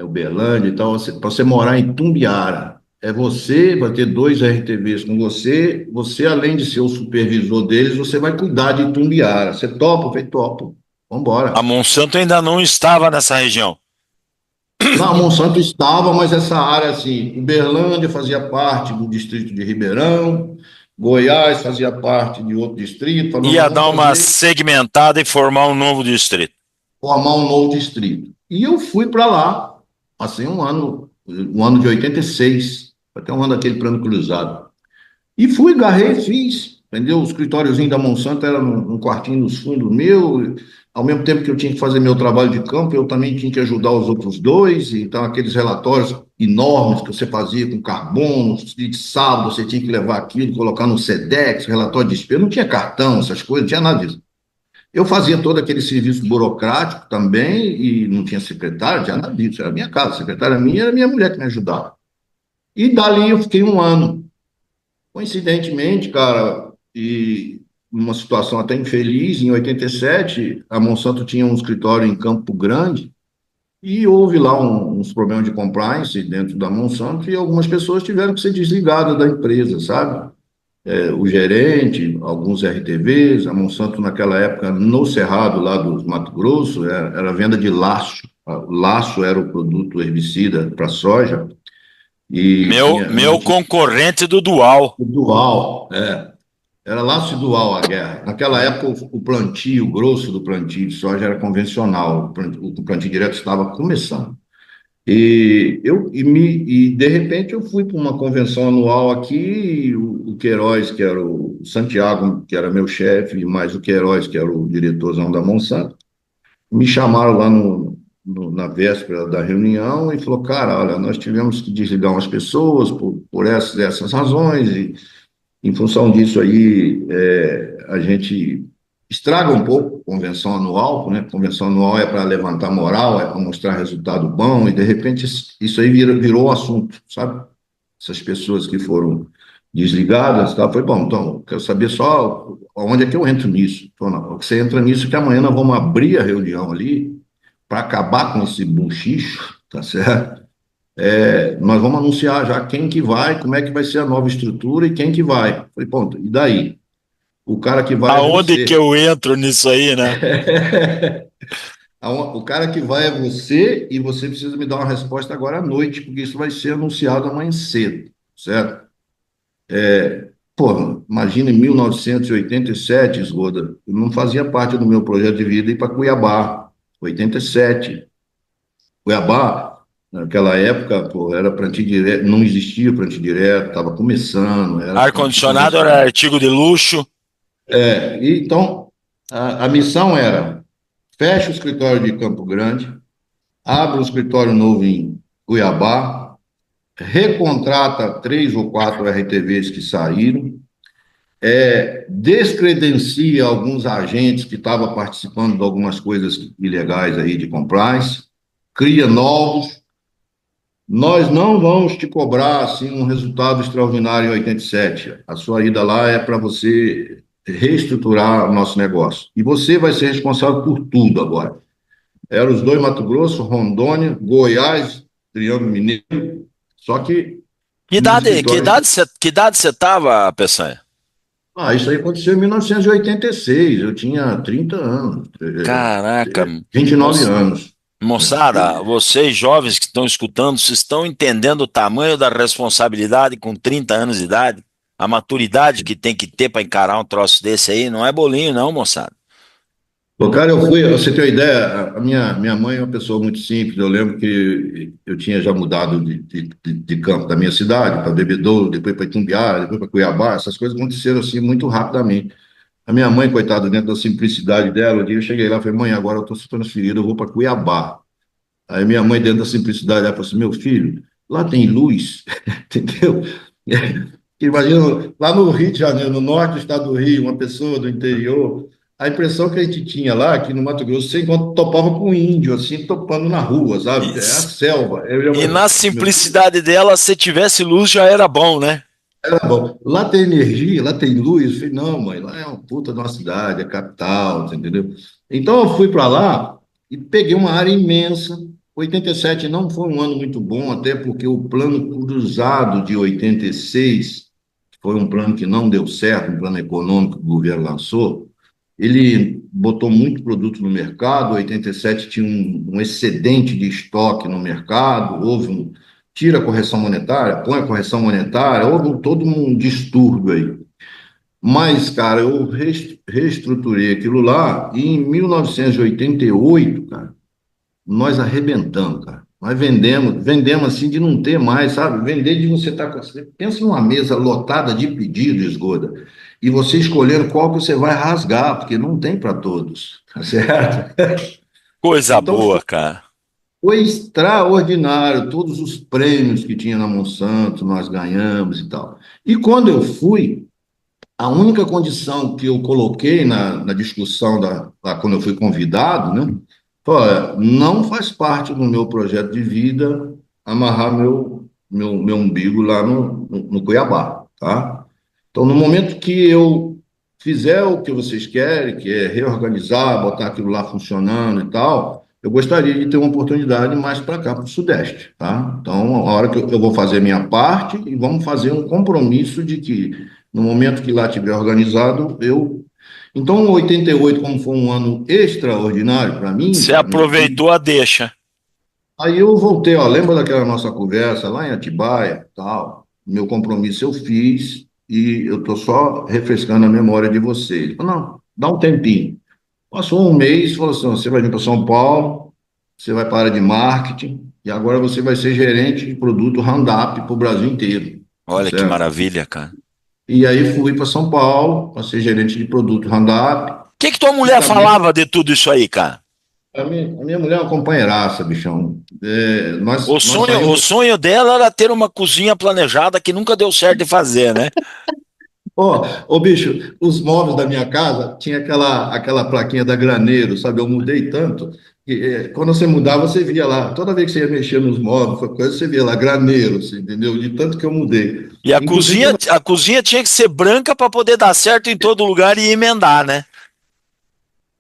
Uberlândia e tal, para você morar em Tumbiara. É você, vai ter dois RTVs com você, você além de ser o supervisor deles, você vai cuidar de Tumbiara. Você topa? Eu falei, topo. Vamos A embora. Monsanto ainda não estava nessa região. Não, Monsanto estava, mas essa área, assim, Uberlândia fazia parte do distrito de Ribeirão, Goiás fazia parte de outro distrito, falou, nós Ia vamos dar uma fazer, segmentada e formar um novo distrito. formar um novo distrito. E eu fui para lá, passei um ano de 86, até um ano daquele plano cruzado. E fui, agarrei, fiz, entendeu? O escritóriozinho da Monsanto era num quartinho nos fundos meu, ao mesmo tempo que eu tinha que fazer meu trabalho de campo, eu também tinha que ajudar os outros dois, então aqueles relatórios enormes que você fazia com carbono, de sábado você tinha que levar aquilo, colocar no SEDEX, relatório de despesa, não tinha cartão, essas coisas, não tinha nada disso. Eu fazia todo aquele serviço burocrático também, e não tinha secretário, não tinha nada disso, era a minha casa, a secretária minha era minha mulher que me ajudava. E dali eu fiquei um ano. Coincidentemente, cara, e uma situação até infeliz, em 87, a Monsanto tinha um escritório em Campo Grande e houve lá uns problemas de compliance dentro da Monsanto e algumas pessoas tiveram que ser desligadas da empresa, sabe? O gerente, alguns RTVs, a Monsanto naquela época, no Cerrado, lá do Mato Grosso, era venda de laço. O laço era o produto herbicida para soja e Meu concorrente do Dual. o Dual, era laço dual a guerra. Naquela época, o plantio, o grosso do plantio de soja era convencional, o plantio direto estava começando. E de repente eu fui para uma convenção anual aqui, e o Queiroz, que era o Santiago, que era meu chefe, mais o Queiroz, que era o diretorzão da Monsanto, me chamaram lá na véspera da reunião e falou, cara, olha, nós tivemos que desligar umas pessoas por essas razões, e em função disso aí, a gente estraga um pouco a convenção anual, né? Convenção anual é para levantar moral, é para mostrar resultado bom, e de repente isso aí virou um assunto, sabe? Essas pessoas que foram desligadas, tá? Foi bom, então, quero saber só onde é que eu entro nisso. Então, não, você entra nisso que amanhã nós vamos abrir a reunião ali para acabar com esse buchicho, tá certo? Nós vamos anunciar já quem que vai, como é que vai ser a nova estrutura e quem que vai. Falei, ponto, e daí? O cara que vai é Aonde que você. eu entro nisso aí, né? O cara que vai é você e você precisa me dar uma resposta agora à noite, porque isso vai ser anunciado amanhã cedo, certo? Pô, imagina em 1987, Esgoda, eu não fazia parte do meu projeto de vida ir para Cuiabá, 87. Cuiabá, naquela época, pô, era plantio direto, não existia plantio direto, estava começando, era plantio Ar-condicionado era convencional. artigo de luxo. Então, a missão era: fecha o escritório de Campo Grande, abre um escritório novo em Cuiabá, recontrata 3 ou 4 RTVs que saíram, descredencia alguns agentes que estavam participando de algumas coisas ilegais aí de compliance, cria novos. Nós não vamos te cobrar assim um resultado extraordinário em 87. A sua ida lá é para você reestruturar o nosso negócio. E você vai ser responsável por tudo agora. Eram os dois Mato Grosso, Rondônia, Goiás, Triângulo Mineiro, só que Que nos idade, que escritórios. idade você, que idade você tava, Peçanha? Isso aí aconteceu em 1986, eu tinha 30 anos, Caraca, 29 moça- anos. moçada, vocês jovens que estão escutando, vocês estão entendendo o tamanho da responsabilidade com 30 anos de idade? A maturidade que tem que ter para encarar um troço desse aí, não é bolinho não, moçada. Pô, cara, você tem uma ideia, a minha mãe é uma pessoa muito simples. Eu lembro que eu tinha já mudado de campo da minha cidade para Bebedouro, depois para Itumbiara, depois para Cuiabá. Essas coisas aconteceram assim muito rapidamente. A minha mãe, coitada, dentro da simplicidade dela, um dia eu cheguei lá e falei, mãe, agora eu estou transferido, eu vou para Cuiabá. Aí minha mãe, dentro da simplicidade, ela falou assim, meu filho, lá tem luz, entendeu? Imagina, lá no Rio de Janeiro, no norte do estado do Rio, uma pessoa do interior, a impressão que a gente tinha lá, aqui no Mato Grosso, você enquanto topava com um índio, assim, topando na rua, E, sabe? É a selva. e na Meu filho, simplicidade dela, se tivesse luz já era bom, né? era bom. Lá tem energia, lá tem luz. Eu falei, não, mãe, lá é uma puta de uma cidade, é capital, você entendeu? Então eu fui para lá e peguei uma área imensa. 87 não foi um ano muito bom, até porque o plano cruzado de 86 foi um plano que não deu certo, um plano econômico que o governo lançou. Ele botou muito produto no mercado. 87 tinha um excedente de estoque no mercado, tira a correção monetária, põe a correção monetária, houve todo um distúrbio aí. Mas, cara, eu reestruturei aquilo lá e em 1988, cara, nós arrebentamos, cara. Nós vendemos assim de não ter mais, sabe? Vender de você estar com. Você pensa numa mesa lotada de pedidos, Esgoda, e você escolhendo qual que você vai rasgar, porque não tem para todos, tá certo? Coisa Então boa, cara. foi extraordinário, todos os prêmios que tinha na Monsanto, nós ganhamos e tal. E quando eu fui, a única condição que eu coloquei na discussão lá quando eu fui convidado, né? Foi, olha, não faz parte do meu projeto de vida amarrar meu umbigo lá no Cuiabá, tá? Então, no momento que eu fizer o que vocês querem, que é reorganizar, botar aquilo lá funcionando e tal, eu gostaria de ter uma oportunidade mais para cá, para o Sudeste, tá? Então, a hora que eu vou fazer a minha parte e vamos fazer um compromisso de que, no momento que lá estiver organizado, eu. Então, 88, como foi um ano extraordinário para mim, Você cara, aproveitou a deixa. aí eu voltei, ó, lembra daquela nossa conversa lá em Atibaia, tal? Meu compromisso eu fiz e eu tô só refrescando a memória de vocês. Ele falou, não, dá um tempinho. Passou um mês, falou assim, você vai vir para São Paulo, você vai para a área de marketing e agora você vai ser gerente de produto Roundup para o Brasil inteiro, tá Olha que certo? maravilha, cara. E aí fui para São Paulo para ser gerente de produto Roundup O que que tua e mulher também falava de tudo isso aí, cara? a minha mulher é uma companheiraça, bichão. É, O nós sonho, o saímos. sonho dela era ter uma cozinha planejada que nunca deu certo de fazer, né? Ô, bicho, os móveis da minha casa tinha aquela plaquinha da Graneiro, sabe? Eu mudei tanto que quando você mudava, você via lá. Toda vez que você ia mexer nos móveis, qualquer coisa, você via lá Graneiro, você entendeu? De tanto que eu mudei. E Inclusive, a cozinha tinha que ser branca para poder dar certo em todo lugar e emendar, né?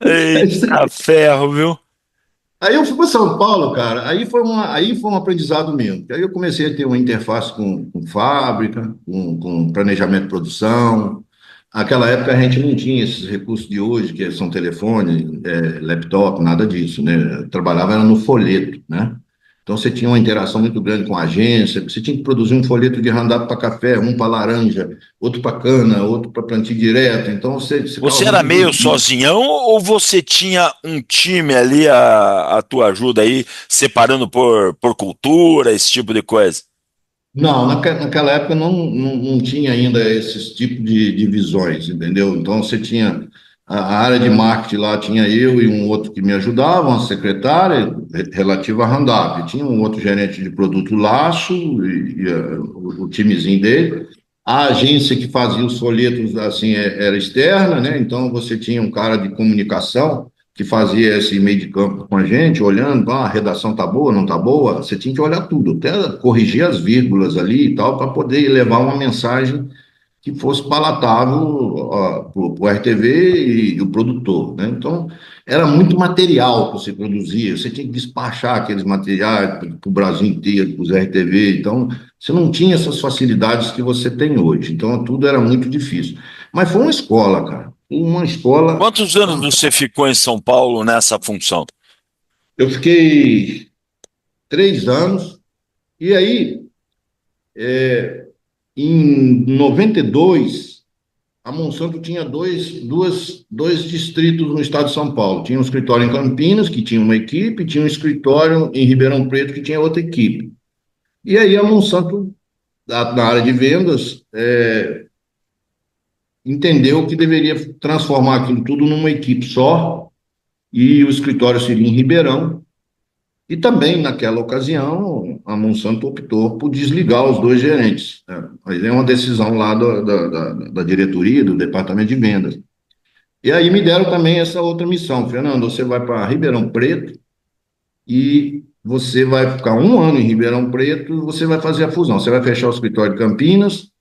Eita ferro, viu? aí eu fui para São Paulo, cara. Aí foi um aprendizado mesmo. Aí eu comecei a ter uma interface com fábrica, com planejamento de produção. Naquela época a gente não tinha esses recursos de hoje, que são telefone, laptop, nada disso, né? Eu trabalhava era no folheto, né? Então você tinha uma interação muito grande com a agência, você tinha que produzir um folheto de roundup para café, um para laranja, outro para cana, outro para plantio direto. Então você ficava Você era muito meio envolvido. sozinhão ou você tinha um time ali a tua ajuda aí, separando por cultura, esse tipo de coisa? Não, naquela época não tinha ainda esses tipos de divisões, entendeu? Então você tinha a área de marketing lá, tinha eu e um outro que me ajudavam, a secretária relativa a Randap, tinha um outro gerente de produto Laço o timezinho dele. A agência que fazia os folhetos assim era externa, né? Então você tinha um cara de comunicação que fazia esse meio de campo com a gente, olhando, a redação tá boa, não tá boa, você tinha que olhar tudo, até corrigir as vírgulas ali e tal, para poder levar uma mensagem que fosse palatável para o RTV e o produtor, né? Então, era muito material que você produzia, você tinha que despachar aqueles materiais para o Brasil inteiro, para os RTV, então, você não tinha essas facilidades que você tem hoje, então, tudo era muito difícil. Mas foi uma escola, cara, uma escola. Quantos anos você ficou em São Paulo nessa função? Eu fiquei 3 anos, e aí, em 92 a Monsanto tinha dois distritos no estado de São Paulo. Tinha um escritório em Campinas, que tinha uma equipe, e tinha um escritório em Ribeirão Preto, que tinha outra equipe. E aí a Monsanto, na área de vendas, entendeu que deveria transformar aquilo tudo numa equipe só, e o escritório seria em Ribeirão. E também, naquela ocasião, a Monsanto optou por desligar os dois gerentes, né? Mas é uma decisão lá da diretoria, do departamento de vendas. E aí me deram também essa outra missão: Fernando, você vai para Ribeirão Preto e você vai ficar um ano em Ribeirão Preto e você vai fazer a fusão. Você vai fechar o escritório de Campinas,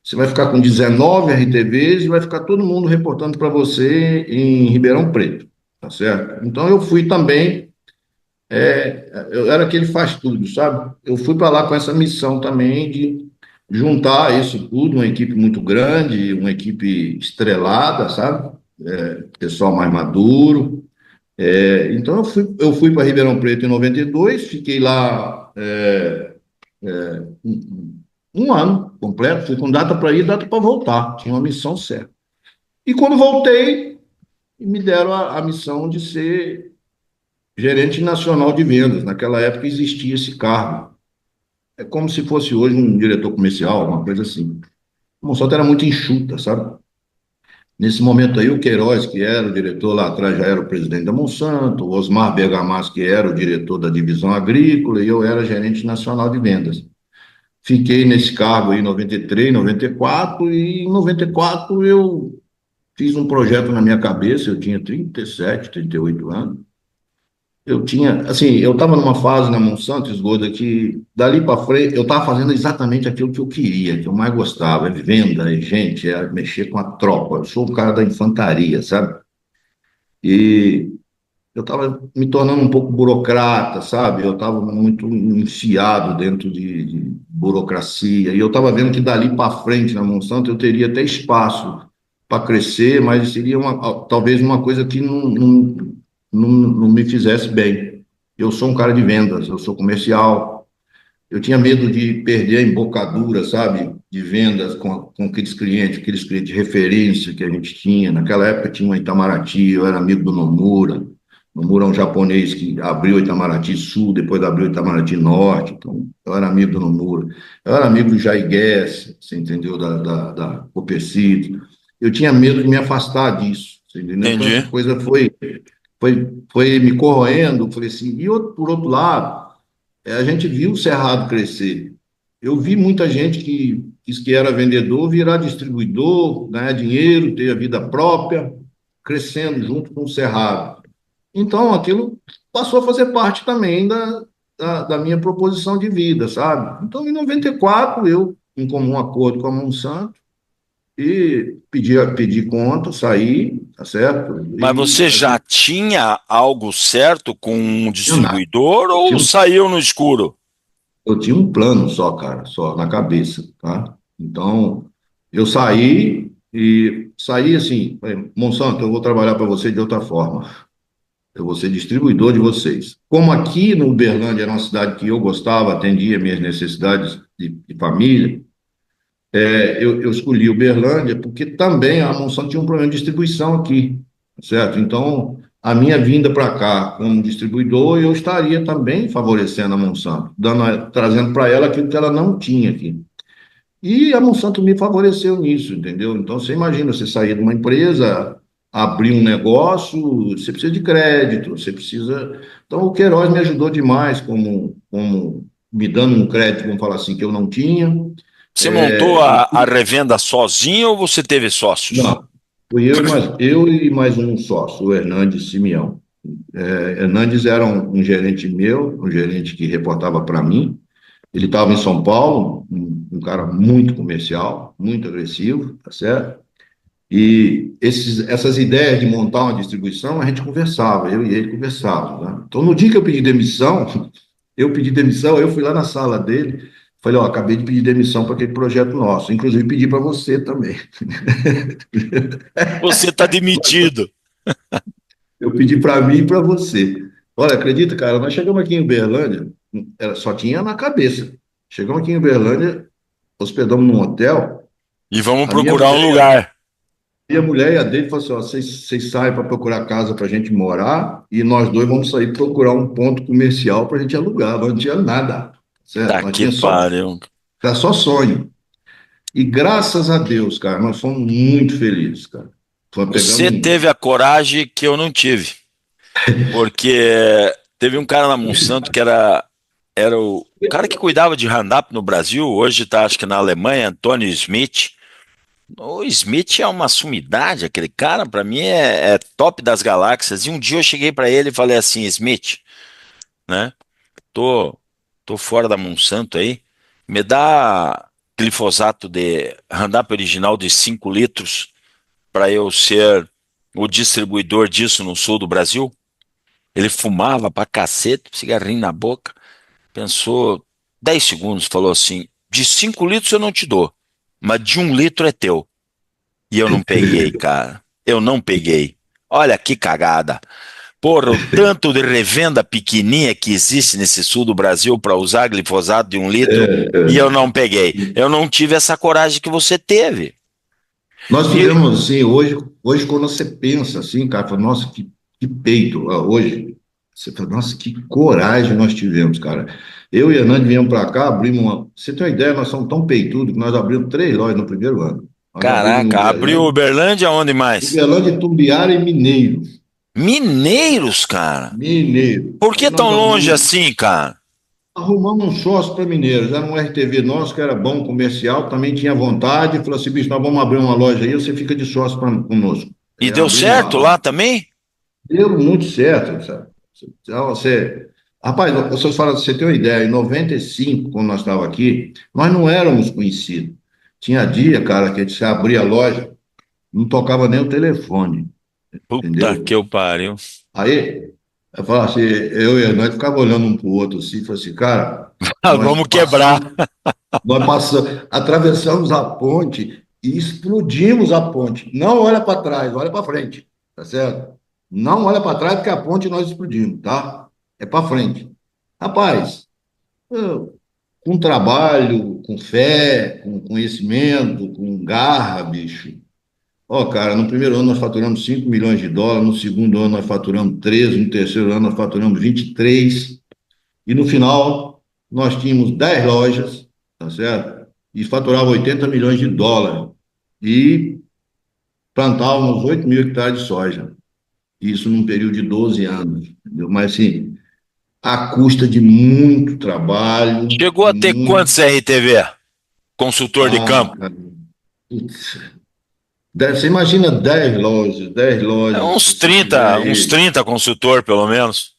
você vai ficar com 19 RTVs e vai ficar todo mundo reportando para você em Ribeirão Preto, tá certo? Então eu fui também, eu era aquele faz tudo, sabe? Eu fui para lá com essa missão também de juntar isso tudo, uma equipe muito grande, uma equipe estrelada, sabe? Pessoal mais maduro. Então eu fui para Ribeirão Preto em 92, fiquei lá um ano completo, fui com data para ir, data para voltar, tinha uma missão certa. E quando voltei, me deram a missão de ser gerente nacional de vendas. Naquela época existia esse cargo. É como se fosse hoje um diretor comercial, uma coisa assim. A Monsanto era muito enxuta, sabe? Nesse momento aí, o Queiroz, que era o diretor lá atrás, já era o presidente da Monsanto, o Osmar Bergamasco, que era o diretor da divisão agrícola, e eu era gerente nacional de vendas. Fiquei nesse cargo aí em 93, 94, e em 94 eu fiz um projeto na minha cabeça, eu tinha 37, 38 anos. Eu tinha, assim, eu estava numa fase na Monsanto, Esgoda, que dali para frente eu estava fazendo exatamente aquilo que eu queria, que eu mais gostava: é venda, é gente, é mexer com a tropa. Eu sou o cara da infantaria, sabe? E eu estava me tornando um pouco burocrata, sabe? Eu estava muito enfiado dentro de burocracia, e eu estava vendo que dali para frente na Monsanto eu teria até espaço para crescer, mas seria talvez uma coisa que não me fizesse bem. Eu sou um cara de vendas, eu sou comercial. Eu tinha medo de perder a embocadura, sabe, de vendas com aqueles clientes de referência que a gente tinha. Naquela época tinha uma Itamaraty, eu era amigo do Nomura. Nomura é um japonês que abriu Itamaraty Sul, depois abriu Itamaraty Norte. Então, eu era amigo do Nomura. Eu era amigo do Jair Guess, você entendeu, da Copercito. Eu tinha medo de me afastar disso, você entendeu? Então, essa Entendi. coisa foi me corroendo. Falei assim, por outro lado, a gente viu o Cerrado crescer. Eu vi muita gente que disse que era vendedor virar distribuidor, ganhar dinheiro, ter a vida própria, crescendo junto com o Cerrado. Então, aquilo passou a fazer parte também da minha proposição de vida, sabe? Então, em 94, eu, em comum acordo com a Monsanto, e pedi conta, saí, tá certo? Mas E você a já gente tinha algo certo com um não tinha nada. distribuidor Eu ou tinha saiu no escuro? Eu tinha um plano só, cara, só na cabeça, tá? Então, eu saí assim: falei, Monsanto, eu vou trabalhar para você de outra forma. Eu vou ser distribuidor de vocês. Como aqui no Uberlândia era uma cidade que eu gostava, atendia minhas necessidades de família, eu escolhi Uberlândia porque também a Monsanto tinha um problema de distribuição aqui, certo? Então, a minha vinda para cá como distribuidor, eu estaria também favorecendo a Monsanto, trazendo para ela aquilo que ela não tinha aqui. E a Monsanto me favoreceu nisso, entendeu? Então, você imagina, você sair de uma empresa, abrir um negócio, você precisa de crédito, você precisa. Então, o Queiroz me ajudou demais, como me dando um crédito, vamos falar assim, que eu não tinha. Você montou a revenda sozinho ou você teve sócios? Não, fui eu e mais um sócio, o Hernandes Simeão. Hernandes era um gerente meu, um gerente que reportava para mim. Ele estava em São Paulo, um cara muito comercial, muito agressivo, tá certo? E essas ideias de montar uma distribuição, a gente conversava, eu e ele conversávamos, né? Então, no dia que eu pedi demissão, eu fui lá na sala dele, falei: ó, acabei de pedir demissão para aquele projeto nosso, inclusive pedi para você também. Você está demitido. Eu pedi para mim e para você. Olha, acredita, cara, nós chegamos aqui em Uberlândia, só tinha na cabeça. Chegamos aqui em Uberlândia, hospedamos num hotel. E vamos A minha procurar um mulher, lugar. a mulher e a dele falou assim, ó, vocês saem para procurar casa para a gente morar e nós dois vamos sair procurar um ponto comercial para a gente alugar. Nós não tinha nada, certo? Tá Nós que tinha só, pariu. era só sonho. E graças a Deus, cara, nós fomos muito felizes, cara. Você Pegamos um... teve a coragem que eu não tive, porque teve um cara na Monsanto que era o cara que cuidava de Roundup no Brasil, hoje está acho que na Alemanha, Antônio Smith. O Smith é uma sumidade, aquele cara, para mim é top das galáxias. E um dia eu cheguei para ele e falei assim, Smith, né? Tô, tô fora da Monsanto aí, me dá glifosato de Roundup original de 5 litros para eu ser o distribuidor disso no sul do Brasil. Ele fumava pra cacete, cigarrinho na boca, pensou 10 segundos, falou assim, de 5 litros eu não te dou, mas de 1 litro é teu. E eu não peguei, cara. Eu não peguei. Olha que cagada. Porra, o tanto de revenda pequenininha que existe nesse sul do Brasil para usar glifosato de 1 litro e eu não peguei. Eu não tive essa coragem que você teve. Nós E, tivemos, assim, hoje quando você pensa assim, cara, fala, nossa, que peito, hoje, você fala, nossa, que coragem nós tivemos, cara. Eu e a Nandi viemos para cá, abrimos uma. Você tem uma ideia, nós somos tão peitudos que nós abrimos 3 lojas no primeiro ano. Nós abrimos em caraca, abriu Uberlândia aonde mais? Uberlândia, Tumbiara e Mineiro. Mineiros, cara. Mineiro. Por Aí que nós tão longe arrumamos, assim, cara? arrumamos um sócio para Mineiros. Era um RTV nosso que era bom comercial, também tinha vontade. Falou assim, bicho, nós vamos abrir uma loja aí, você fica de sócio conosco. E É, deu abrimos certo lá também? deu muito certo, sabe? Então, rapaz, vocês falam, você tem uma ideia, em 95, quando nós estávamos aqui, nós não éramos conhecidos. Tinha dia, cara, que a gente abria a loja, não tocava nem o telefone, Puta que entendeu? eu pariu. Aí, eu falava assim, eu e nós ficava olhando um para o outro assim, falava assim, cara, nós Vamos quebrar. passamos, nós passamos, atravessamos a ponte e explodimos a ponte. Não olha para trás, olha para frente, tá certo? Não olha para trás porque a ponte nós explodimos, tá? É para frente. Rapaz, com trabalho, com fé, com conhecimento, com garra, bicho. Ó, cara, no primeiro ano nós faturamos 5 milhões de dólares, no segundo ano nós faturamos 13, no terceiro ano nós faturamos 23, e no final nós tínhamos 10 lojas, tá certo? E faturava 80 milhões de dólares. E plantávamos 8 mil hectares de soja. Isso num período de 12 anos, entendeu? Mas, assim, à custa de muito trabalho, Chegou de a ter muito... quantos RTV? Consultor de campo? Cara, putz, você imagina 10 É lojas, se uns você tiver 30, uns aí... 30 consultor, pelo menos.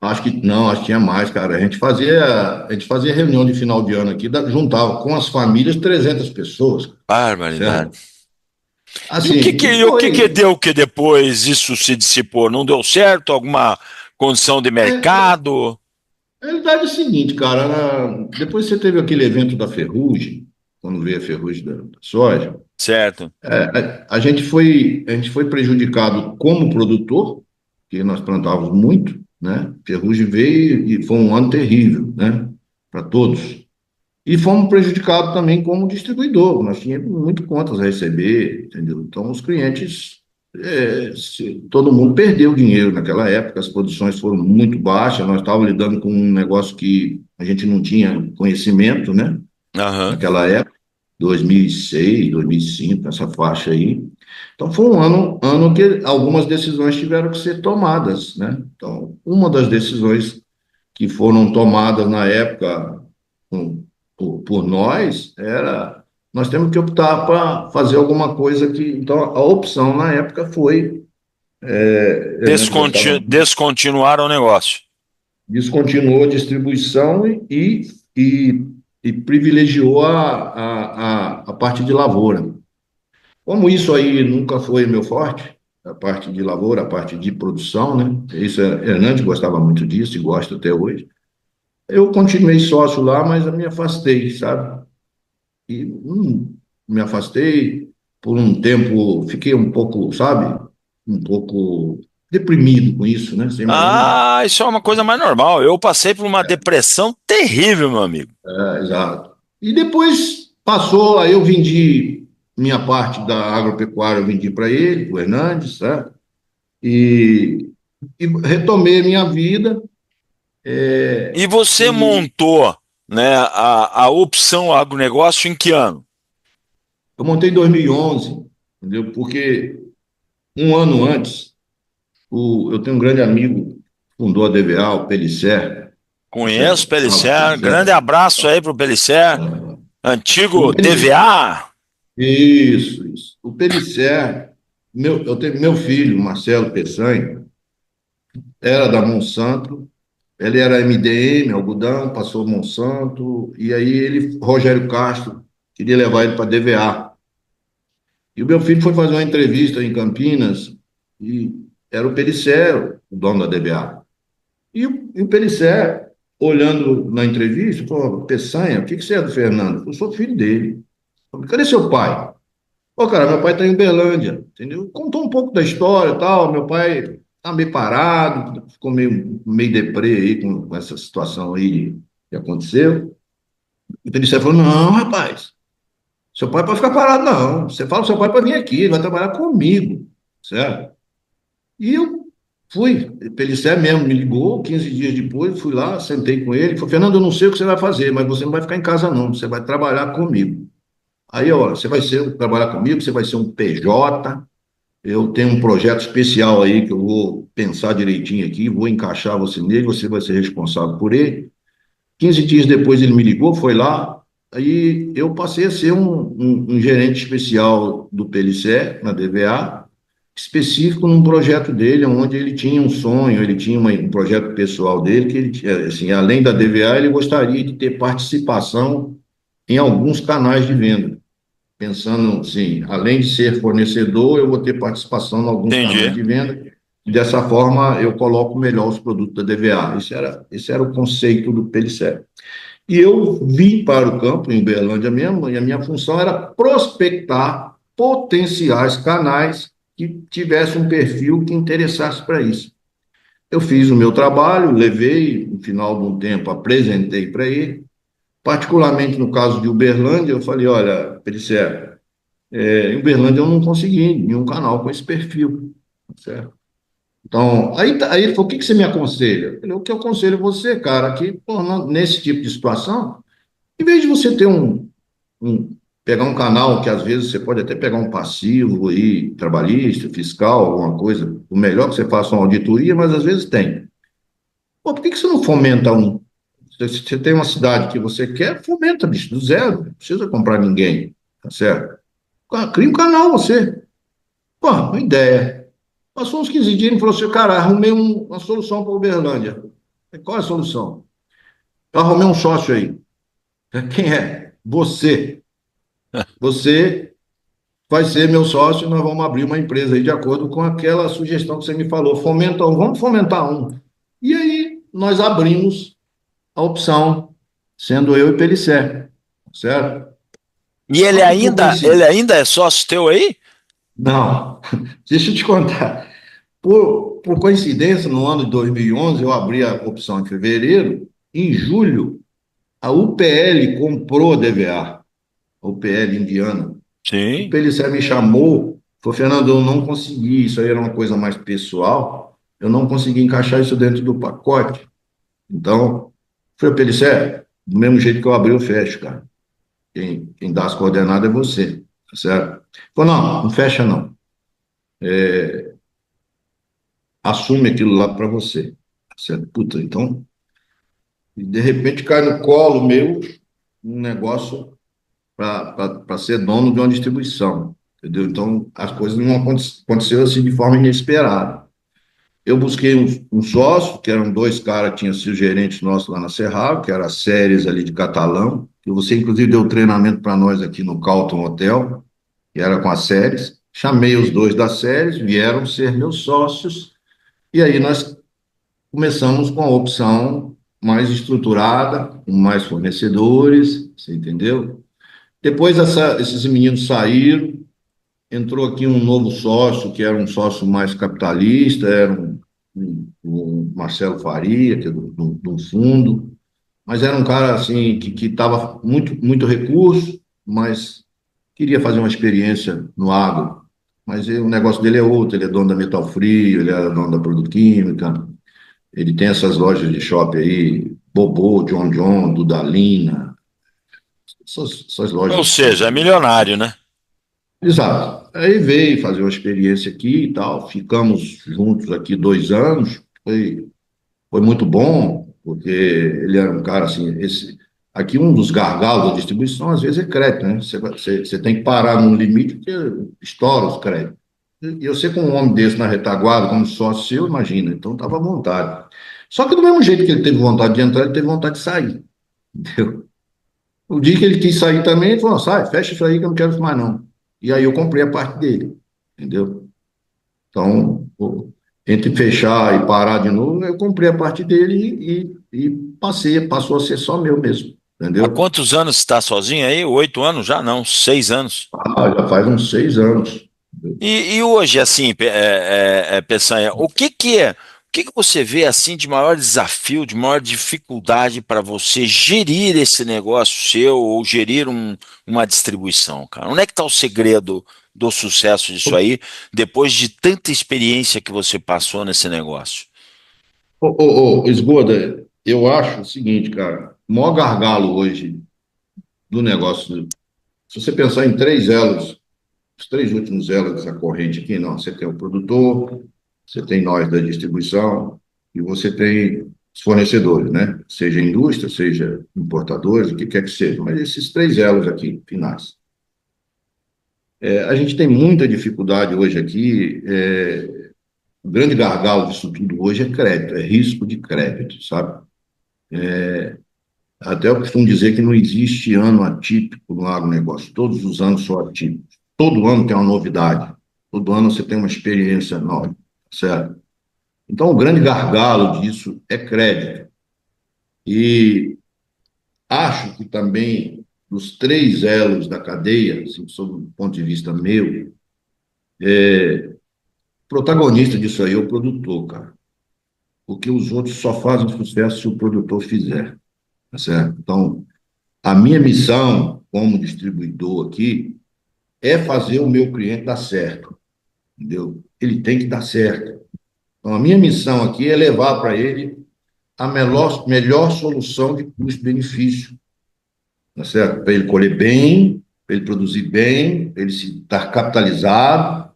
Acho que não, acho que tinha mais, cara. A gente fazia reunião de final de ano aqui, juntava com as famílias 300 pessoas, Barbaridade. certo? E Assim, e o que que foi. deu que depois isso se dissipou? Não deu certo? Alguma condição de mercado? A realidade é o seguinte, cara, depois você teve aquele evento da ferrugem, quando veio a ferrugem da soja, Certo. a gente foi prejudicado como produtor, que nós plantávamos muito, né? Ferrugem veio e foi um ano terrível, né? Para todos. E fomos prejudicados também como distribuidor. Nós tínhamos muito contas a receber, entendeu? Então, os clientes, todo mundo perdeu dinheiro naquela época, as produções foram muito baixas, nós estávamos lidando com um negócio que a gente não tinha conhecimento, né? Aham. Naquela época, 2006, 2005, essa faixa aí. Então, foi um ano que algumas decisões tiveram que ser tomadas, né? Então, uma das decisões que foram tomadas na época por nós nós temos que optar para fazer alguma coisa que, então a opção na época foi, Hernandes gostava, Descontinuaram o negócio. descontinuou a distribuição e privilegiou a parte de lavoura. Como isso aí nunca foi meu forte, a parte de lavoura, a parte de produção, né? Isso, Hernandes gostava muito disso e gosta até hoje. Eu continuei sócio lá, mas eu me afastei, sabe? E me afastei por um tempo, fiquei um pouco, sabe? Um pouco deprimido com isso, né? Você imagina? Ah, isso é uma coisa mais normal. Eu passei por uma depressão terrível, meu amigo. Exato. E depois passou, aí eu vendi minha parte da agropecuária eu vendi para ele, o Hernandes, certo? E, e retomei a minha vida. E você E montou, né, a opção agronegócio em que ano? eu montei em 2011, entendeu? Porque um ano antes, eu tenho um grande amigo, fundou a DVA, o Pelisser, Conheço o sabe, Pelisser, grande Pelisser? abraço aí pro Pelisser, O antigo Pelisser, TVA. isso. O Pelisser, eu tenho meu filho, Marcelo Peçanha, era da Monsanto. Ele era MDM, algodão, passou Monsanto, e aí Rogério Castro, queria levar ele para a DVA. E o meu filho foi fazer uma entrevista em Campinas, e era o Pericé, o dono da DVA. E o Pericé, olhando na entrevista, falou: Peçanha, o que você é do Fernando? Eu sou filho dele. Falei: cadê seu pai? Pô, cara, meu pai está em Uberlândia, entendeu? Contou um pouco da história e tal. Meu pai tá meio parado, ficou meio deprê aí com essa situação aí que aconteceu. E o Pelicé falou: não, rapaz, seu pai pode ficar parado, não. Você fala pro seu pai para vir aqui, ele vai trabalhar comigo, certo? E eu fui. O Pelicé mesmo me ligou, 15 dias depois, fui lá, sentei com ele, falou: Fernando, eu não sei o que você vai fazer, mas você não vai ficar em casa, não, você vai trabalhar comigo. Aí, ó, você vai trabalhar comigo, você vai ser um PJ. Eu tenho um projeto especial aí que eu vou pensar direitinho aqui, vou encaixar você nele, você vai ser responsável por ele. 15 dias depois ele me ligou, foi lá, aí eu passei a ser um gerente especial do PLCE, na DVA, específico num projeto dele, onde ele tinha um sonho, ele tinha um projeto pessoal dele, que ele, assim, além da DVA, ele gostaria de ter participação em alguns canais de venda. Pensando assim, além de ser fornecedor, eu vou ter participação em alguns canais Entendi. de venda. E dessa forma, eu coloco melhor os produtos da DVA. Esse era o conceito do PLCE. E eu vim para o campo, em Uberlândia mesmo, e a minha função era prospectar potenciais canais que tivessem um perfil que interessasse para isso. Eu fiz o meu trabalho, levei, no final de um tempo, apresentei para ele. Particularmente no caso de Uberlândia, eu falei: olha, PLCE, em Uberlândia eu não consegui nenhum canal com esse perfil, certo? Então, aí ele falou: o que você me aconselha? Eu falei: o que eu aconselho você, cara, que pô, nesse tipo de situação, em vez de você ter pegar um canal que às vezes você pode até pegar um passivo aí, trabalhista, fiscal, alguma coisa, o melhor que você faça uma auditoria, mas às vezes tem. Pô, por que você não fomenta um? Se você tem uma cidade que você quer, fomenta, bicho, do zero, não precisa comprar ninguém, tá certo? Cria um canal você. Pô, uma ideia. Passou uns 15 dias e falou assim: cara, arrumei uma solução para Uberlândia. Eu falei: qual é a solução? Eu arrumei um sócio aí. Quem é? Você. Você vai ser meu sócio e nós vamos abrir uma empresa aí de acordo com aquela sugestão que você me falou. Fomenta um, vamos fomentar um. E aí nós abrimos a opção, sendo eu e Pelicé, certo? E ele Olha que ainda, ele coincidência. ainda é sócio teu aí? Não, deixa eu te contar. Por coincidência, no ano de 2011, eu abri a opção em fevereiro. Em julho, a UPL comprou a DVA, a UPL indiana. O Sim. Pelicé me chamou, falou: Fernando, eu não consegui, isso aí era uma coisa mais pessoal, eu não consegui encaixar isso dentro do pacote. Então, falei: Pelicé, do mesmo jeito que eu abri, eu fecho, cara. Quem dá as coordenadas é você, tá certo? Falou: não, não fecha não. Assume aquilo lá para você, tá certo? Puta, então, de repente cai no colo meu um negócio para ser dono de uma distribuição, entendeu? Então, as coisas não aconteceram assim de forma inesperada. Eu busquei um sócio, que eram dois caras que tinham sido gerentes nossos lá na Cerrado, que era a Séries ali de Catalão, que você inclusive deu treinamento para nós aqui no Carlton Hotel, que era com a Séries. Chamei os dois da Séries, vieram ser meus sócios, e aí nós começamos com a opção mais estruturada, com mais fornecedores, você entendeu? Depois esses meninos saíram, entrou aqui um novo sócio, que era um sócio mais capitalista, era o Marcelo Faria, que é do fundo, mas era um cara assim que estava muito recurso, mas queria fazer uma experiência no agro, mas o negócio dele é outro, ele é dono da Metal Frio, ele é dono da Produto Química, ele tem essas lojas de shopping aí, Bobô, John John, Dudalina, essas lojas Ou de seja, é shopping. milionário, né? Exato. Aí veio fazer uma experiência aqui e tal, ficamos juntos aqui 2 anos, foi muito bom, porque ele era um cara assim, aqui um dos gargalos da distribuição às vezes é crédito, né? Você tem que parar num limite que estoura os créditos. E eu sei como um homem desse na retaguarda, como sócio seu, imagina, então estava à vontade. Só que do mesmo jeito que ele teve vontade de entrar, ele teve vontade de sair, entendeu? O dia que ele quis sair também, ele falou, sai, fecha isso aí que eu não quero mais não. E aí eu comprei a parte dele, entendeu? Então, entre fechar e parar de novo, eu comprei a parte dele e passou a ser só meu mesmo, Há entendeu? quantos anos você está sozinho aí? 8 anos já? Não, 6 anos. Ah, já faz uns 6 anos. E hoje, assim, Peçanha, o que que você vê assim de maior desafio, de maior dificuldade para você gerir esse negócio seu ou gerir uma distribuição, cara? Onde é que está o segredo do sucesso disso aí, depois de tanta experiência que você passou nesse negócio? Esgoda, eu acho o seguinte, cara, o maior gargalo hoje do negócio, se você pensar em três elos, os três últimos elos dessa corrente aqui, não, você tem o produtor, você tem nós da distribuição e você tem os fornecedores, né? Seja indústria, seja importadores, o que quer que seja, mas esses três elos aqui, finais. A gente tem muita dificuldade hoje aqui, o grande gargalo disso tudo hoje é crédito, é risco de crédito, sabe? Até eu costumo dizer que não existe ano atípico no agronegócio, todos os anos são atípicos. Todo ano tem uma novidade, todo ano você tem uma experiência nova, certo? Então, o grande gargalo disso é crédito. E acho que também, dos três elos da cadeia, assim, sob o ponto de vista meu, o protagonista disso aí é o produtor, cara. Porque os outros só fazem sucesso se o produtor fizer, tá certo? Então, a minha missão como distribuidor aqui é fazer o meu cliente dar certo, entendeu? Ele tem que dar certo. Então, a minha missão aqui é levar para ele a melhor solução de custo-benefício, tá certo? Para ele colher bem, para ele produzir bem, para ele estar capitalizado,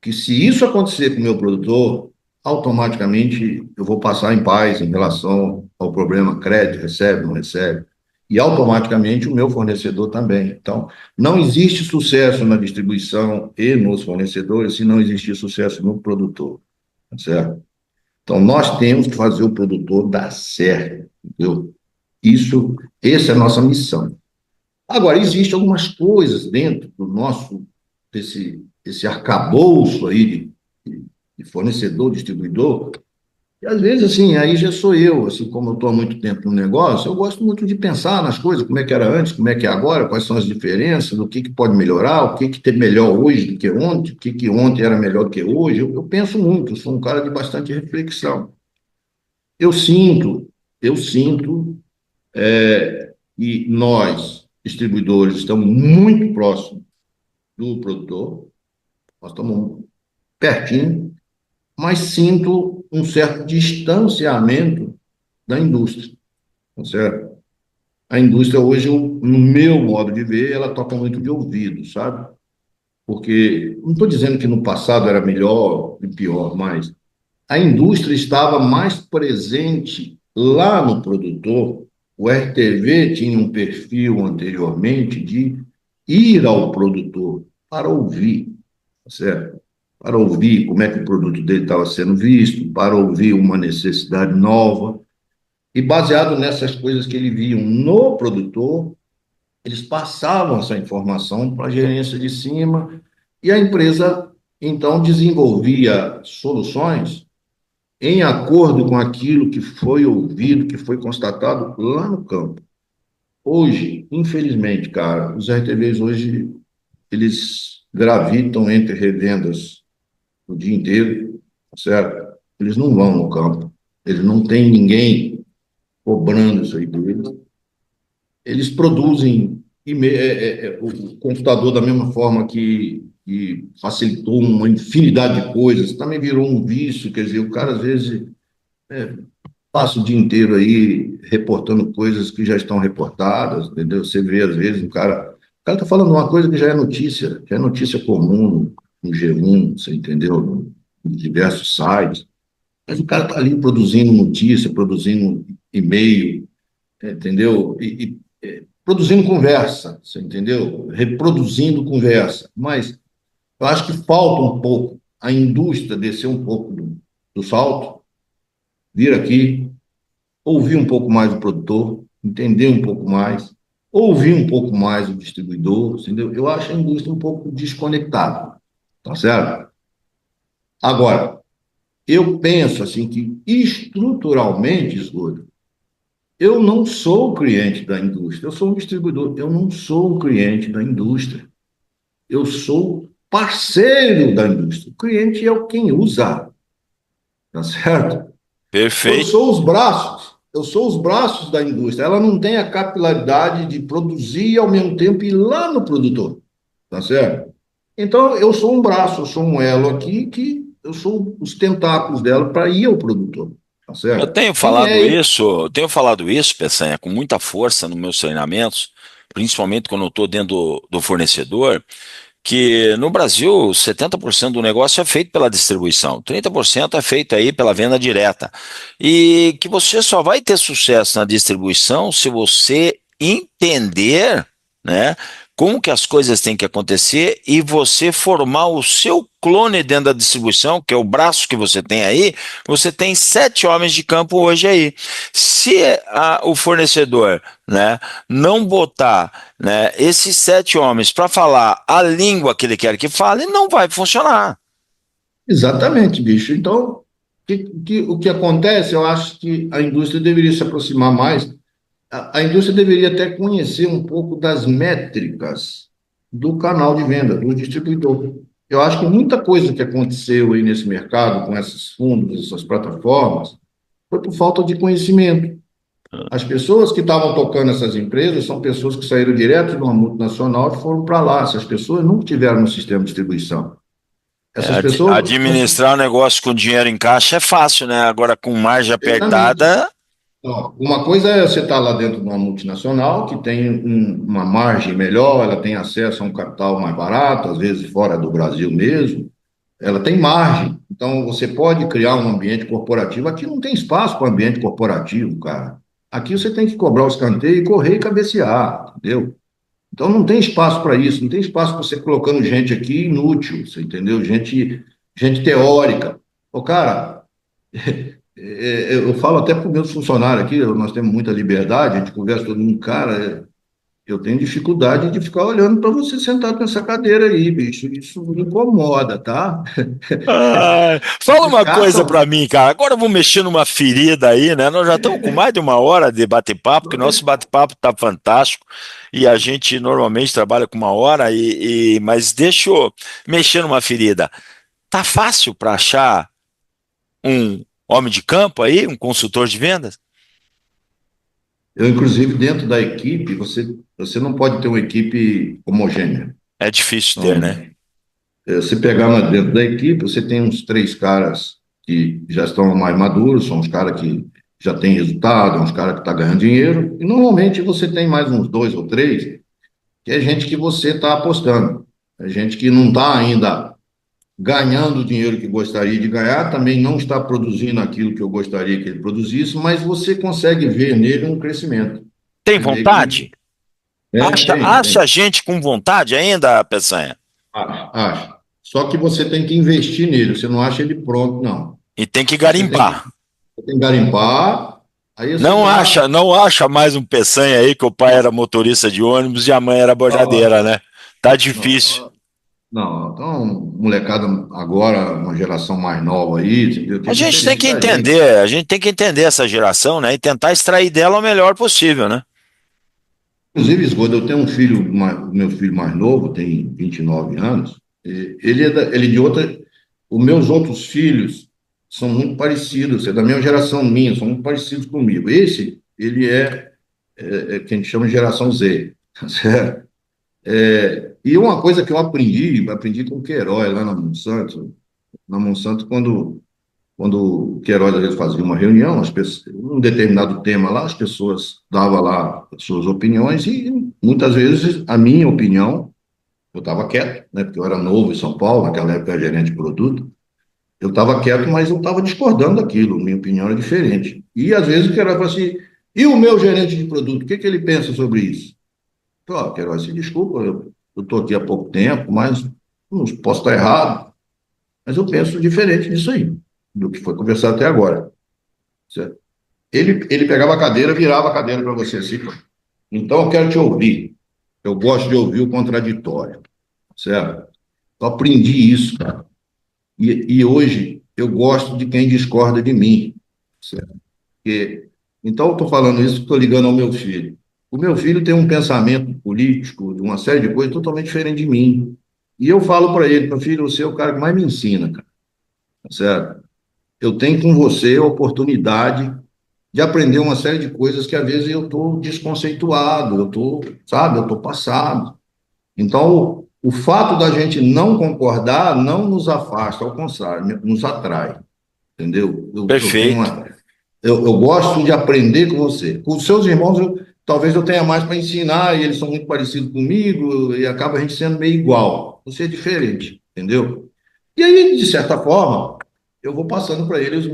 que se isso acontecer com o meu produtor, automaticamente eu vou passar em paz em relação ao problema crédito, recebe, não recebe, e automaticamente o meu fornecedor também. Então, não existe sucesso na distribuição e nos fornecedores se não existir sucesso no produtor, tá certo? Então, nós temos que fazer o produtor dar certo, entendeu? Essa é a nossa missão. Agora, existem algumas coisas dentro do nosso, esse arcabouço aí de fornecedor, distribuidor, e às vezes, assim, aí já sou eu, assim, como eu estou há muito tempo no negócio, eu gosto muito de pensar nas coisas, como é que era antes, como é que é agora, quais são as diferenças, o que pode melhorar, o que tem melhor hoje do que ontem, o que ontem era melhor do que hoje. Eu penso muito, eu sou um cara de bastante reflexão. Eu sinto, eu sinto, e nós, distribuidores, estamos muito próximos do produtor, nós estamos pertinho, mas sinto um certo distanciamento da indústria, tá certo? A indústria hoje, no meu modo de ver, ela toca muito de ouvido, sabe? Porque, não estou dizendo que no passado era melhor e pior, mas a indústria estava mais presente lá no produtor. O RTV tinha um perfil anteriormente de ir ao produtor para ouvir, tá certo? Para ouvir como é que o produto dele estava sendo visto, para ouvir uma necessidade nova. E baseado nessas coisas que ele viam no produtor, eles passavam essa informação para a gerência de cima e a empresa então desenvolvia soluções em acordo com aquilo que foi ouvido, que foi constatado lá no campo. Hoje, infelizmente, cara, os RTVs hoje, eles gravitam entre revendas o dia inteiro, certo? Eles não vão no campo, eles não têm ninguém cobrando isso aí deles. Eles produzem o computador, da mesma forma que facilitou uma infinidade de coisas, também virou um vício. Quer dizer, o cara, às vezes, é, passa o dia inteiro aí reportando coisas que já estão reportadas, entendeu? Você vê, às vezes, o cara está falando uma coisa que já é notícia comum no G1, você entendeu? Em diversos sites. Mas o cara está ali produzindo notícia, produzindo e-mail, entendeu? Produzindo conversa, você entendeu? Reproduzindo conversa. Mas eu acho que falta um pouco a indústria descer um pouco do salto, vir aqui, ouvir um pouco mais o produtor, entender um pouco mais, ouvir um pouco mais o distribuidor, entendeu? Eu acho a indústria um pouco desconectada, tá certo? Agora, eu penso assim que estruturalmente, Escolho, eu não sou cliente da indústria, eu sou um distribuidor, eu não sou o cliente da indústria, eu sou parceiro da indústria. O cliente é o quem usa, tá certo? Perfeito. Eu sou os braços da indústria. Ela não tem a capilaridade de produzir e ao mesmo tempo ir lá no produtor, tá certo? Então eu sou um braço, eu sou um elo aqui que eu sou os tentáculos dela para ir ao produtor, tá certo? Quem é ele? Eu tenho falado isso, Peçanha, com muita força nos meus treinamentos, principalmente quando eu estou dentro do fornecedor, que no Brasil 70% do negócio é feito pela distribuição, 30% é feito aí pela venda direta. E que você só vai ter sucesso na distribuição se você entender, né, como que as coisas têm que acontecer e você formar o seu clone dentro da distribuição, que é o braço que você tem aí. Você tem 7 homens de campo hoje aí. Se o fornecedor, né, não botar, né, esses 7 homens para falar a língua que ele quer que fale, não vai funcionar. Exatamente, bicho. Então, o que acontece, eu acho que a indústria deveria se aproximar mais. A indústria deveria até conhecer um pouco das métricas do canal de venda, do distribuidor. Eu acho que muita coisa que aconteceu aí nesse mercado, com esses fundos, essas plataformas, foi por falta de conhecimento. As pessoas que estavam tocando essas empresas são pessoas que saíram direto de uma multinacional e foram para lá. Essas pessoas nunca tiveram no sistema de distribuição. Essas pessoas. Administrar um negócio com dinheiro em caixa é fácil, né? Agora com margem Exatamente. apertada, Ó, uma coisa é você estar lá dentro de uma multinacional que tem uma margem melhor, ela tem acesso a um capital mais barato, às vezes fora do Brasil mesmo, ela tem margem. Então, você pode criar um ambiente corporativo. Aqui não tem espaço para ambiente corporativo, cara. Aqui você tem que cobrar o escanteio e correr e cabecear, entendeu? Então, não tem espaço para isso, não tem espaço para você colocando gente aqui inútil, você entendeu? Gente teórica. Ô, cara, eu falo até para os meus funcionários aqui, nós temos muita liberdade, a gente conversa todo mundo, cara, eu tenho dificuldade de ficar olhando para você sentado nessa cadeira aí, bicho, isso me incomoda, tá? fala uma coisa Caçam. pra mim, cara. Agora eu vou mexer numa ferida aí, né? Nós já estamos com mais de uma hora de bate-papo, que o nosso bate-papo tá fantástico e a gente normalmente trabalha com uma hora mas deixa eu mexer numa ferida. Tá fácil para achar um homem de campo aí, um consultor de vendas? Eu, inclusive, dentro da equipe, você não pode ter uma equipe homogênea. É difícil ter, Então, né? se pegar lá dentro da equipe, você tem uns três caras que já estão mais maduros, são os caras que já têm resultado, uns caras que estão ganhando dinheiro, e normalmente você tem mais uns dois ou três, que é gente que você está apostando, é gente que não está ainda ganhando o dinheiro que gostaria de ganhar, também não está produzindo aquilo que eu gostaria que ele produzisse, mas você consegue ver nele um crescimento. Tem Você vê que vontade? Acha tem. gente com vontade ainda, Peçanha? Acho. Só que você tem que investir nele, você não acha ele pronto, não. E tem que Você tem que, garimpar. você tem que garimpar, aí você Não dá. acha, não acha mais um Peçanha aí que o pai era motorista de ônibus e a mãe era Não, bojadeira, né? Tá difícil. não, não. Então, molecada agora, uma geração mais nova aí, entendeu? Que A é gente tem diferente que da gente. entender, a gente tem que entender essa geração, né? E tentar extrair dela o melhor possível, né? Inclusive, Esgoto, eu tenho um filho, meu filho mais novo, tem 29 anos, ele ele é de outra. Os meus outros filhos são muito parecidos, é da mesma geração minha, são muito parecidos comigo. Ele é que a gente chama de geração Z, certo? E uma coisa que eu aprendi com o Queiroz lá na Monsanto. Na Monsanto, quando o Queiroz às vezes fazia uma reunião, um determinado tema lá, as pessoas davam lá as suas opiniões e muitas vezes a minha opinião, eu estava quieto, né, porque eu era novo em São Paulo, naquela época eu era gerente de produto, eu estava quieto, mas eu estava discordando daquilo, minha opinião era diferente. E às vezes o Queiroz falava assim, e o meu gerente de produto, o que que ele pensa sobre isso? Eu falei, Queiroz, se desculpa, eu estou aqui há pouco tempo, mas não posso estar errado, mas eu penso diferente disso aí, do que foi conversado até agora. Certo? Ele pegava a cadeira, virava a cadeira para você assim. Então eu quero te ouvir. Eu gosto de ouvir o contraditório. Certo? Eu aprendi isso, cara. E hoje eu gosto de quem discorda de mim. Certo? Então eu estou falando isso, estou ligando ao meu filho. O meu filho tem um pensamento político, de uma série de coisas totalmente diferente de mim. E eu falo para ele, meu filho, você é o cara que mais me ensina, cara. Certo? Eu tenho com você a oportunidade de aprender uma série de coisas que às vezes eu estou desconceituado, eu estou, sabe, eu estou passado. Então, o fato da gente não concordar não nos afasta, ao contrário, nos atrai, entendeu? Perfeito. Eu gosto de aprender com você. Com os seus irmãos, talvez eu tenha mais para ensinar, e eles são muito parecidos comigo, e acaba a gente sendo meio igual. Você é diferente, entendeu? E aí, de certa forma, eu vou passando para ele os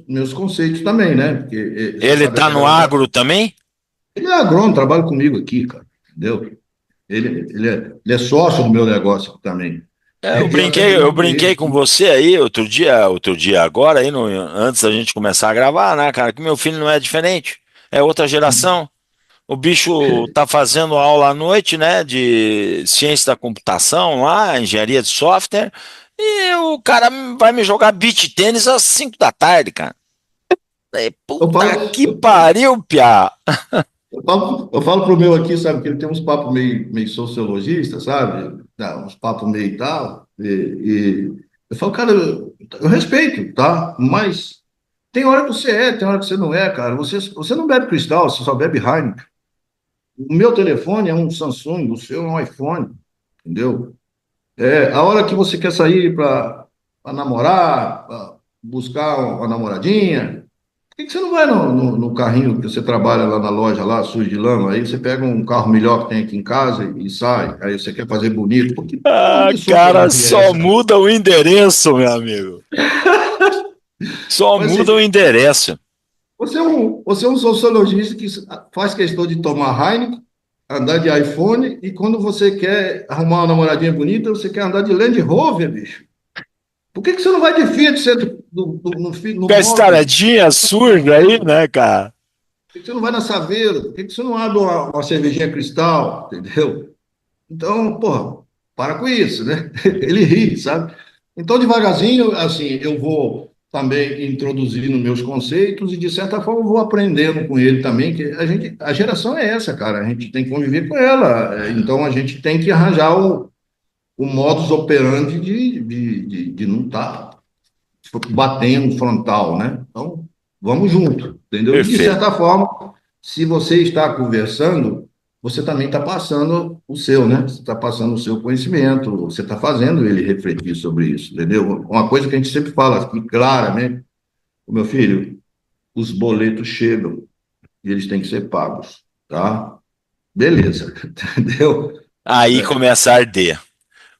meus conceitos também, né? Porque você Ele sabe está no aquela. agro também? Ele é agrônomo, trabalha comigo aqui, cara, entendeu? Ele é sócio do meu negócio aqui também. Eu E eu até eu brinco com brinquei ele. com você aí outro dia agora, aí antes da gente começar a gravar, né, cara, que meu filho não é diferente, é outra geração. O bicho tá fazendo aula à noite, né, de ciência da computação lá, engenharia de software, e o cara vai me jogar beach tênis às 5 da tarde, cara. Eu Puta falo, que pariu, piá. eu falo pro meu aqui, sabe, que ele tem uns papos meio sociologista, sabe? Uns papos meio e tal. E eu falo, cara, eu respeito, tá? Mas tem hora que você é, tem hora que você não é, cara. Você não bebe Cristal, você só bebe Heineken. O meu telefone é um Samsung, o seu é um iPhone, entendeu? A hora que você quer sair para namorar, pra buscar uma namoradinha, por que que você não vai no carrinho que você trabalha lá na loja, lá, sujo de lama? Aí você pega um carro melhor que tem aqui em casa e sai. Aí você quer fazer bonito. Porque porra Ah, de cara, sociologia é só essa, cara? muda o endereço, meu amigo. Só Mas muda o assim, endereço. você é um sociologista que faz questão de tomar Heineken, andar de iPhone, e quando você quer arrumar uma namoradinha bonita, você quer andar de Land Rover, bicho. Por que que você não vai de Fiat no Com a Mobi? estradinha surda aí, né, cara? Por que que você não vai na Saveiro? Por que que você não abre uma cervejinha Cristal? Entendeu? Então, porra, para com isso, né? Ele ri, sabe? Então, devagarzinho, assim, eu vou também introduzindo meus conceitos e, de certa forma, eu vou aprendendo com ele também, que a geração é essa, cara, a gente tem que conviver com ela. Então, a gente tem que arranjar o modus operandi de não estar batendo frontal, né? Então, vamos junto, entendeu? E, de Perfeito. certa forma, se você está conversando, você também está passando o seu, né? Você está passando o seu conhecimento, você está fazendo ele refletir sobre isso, entendeu? Uma coisa que a gente sempre fala aqui claramente, meu filho, os boletos chegam e eles têm que ser pagos, tá? Beleza, entendeu? Aí começa a arder.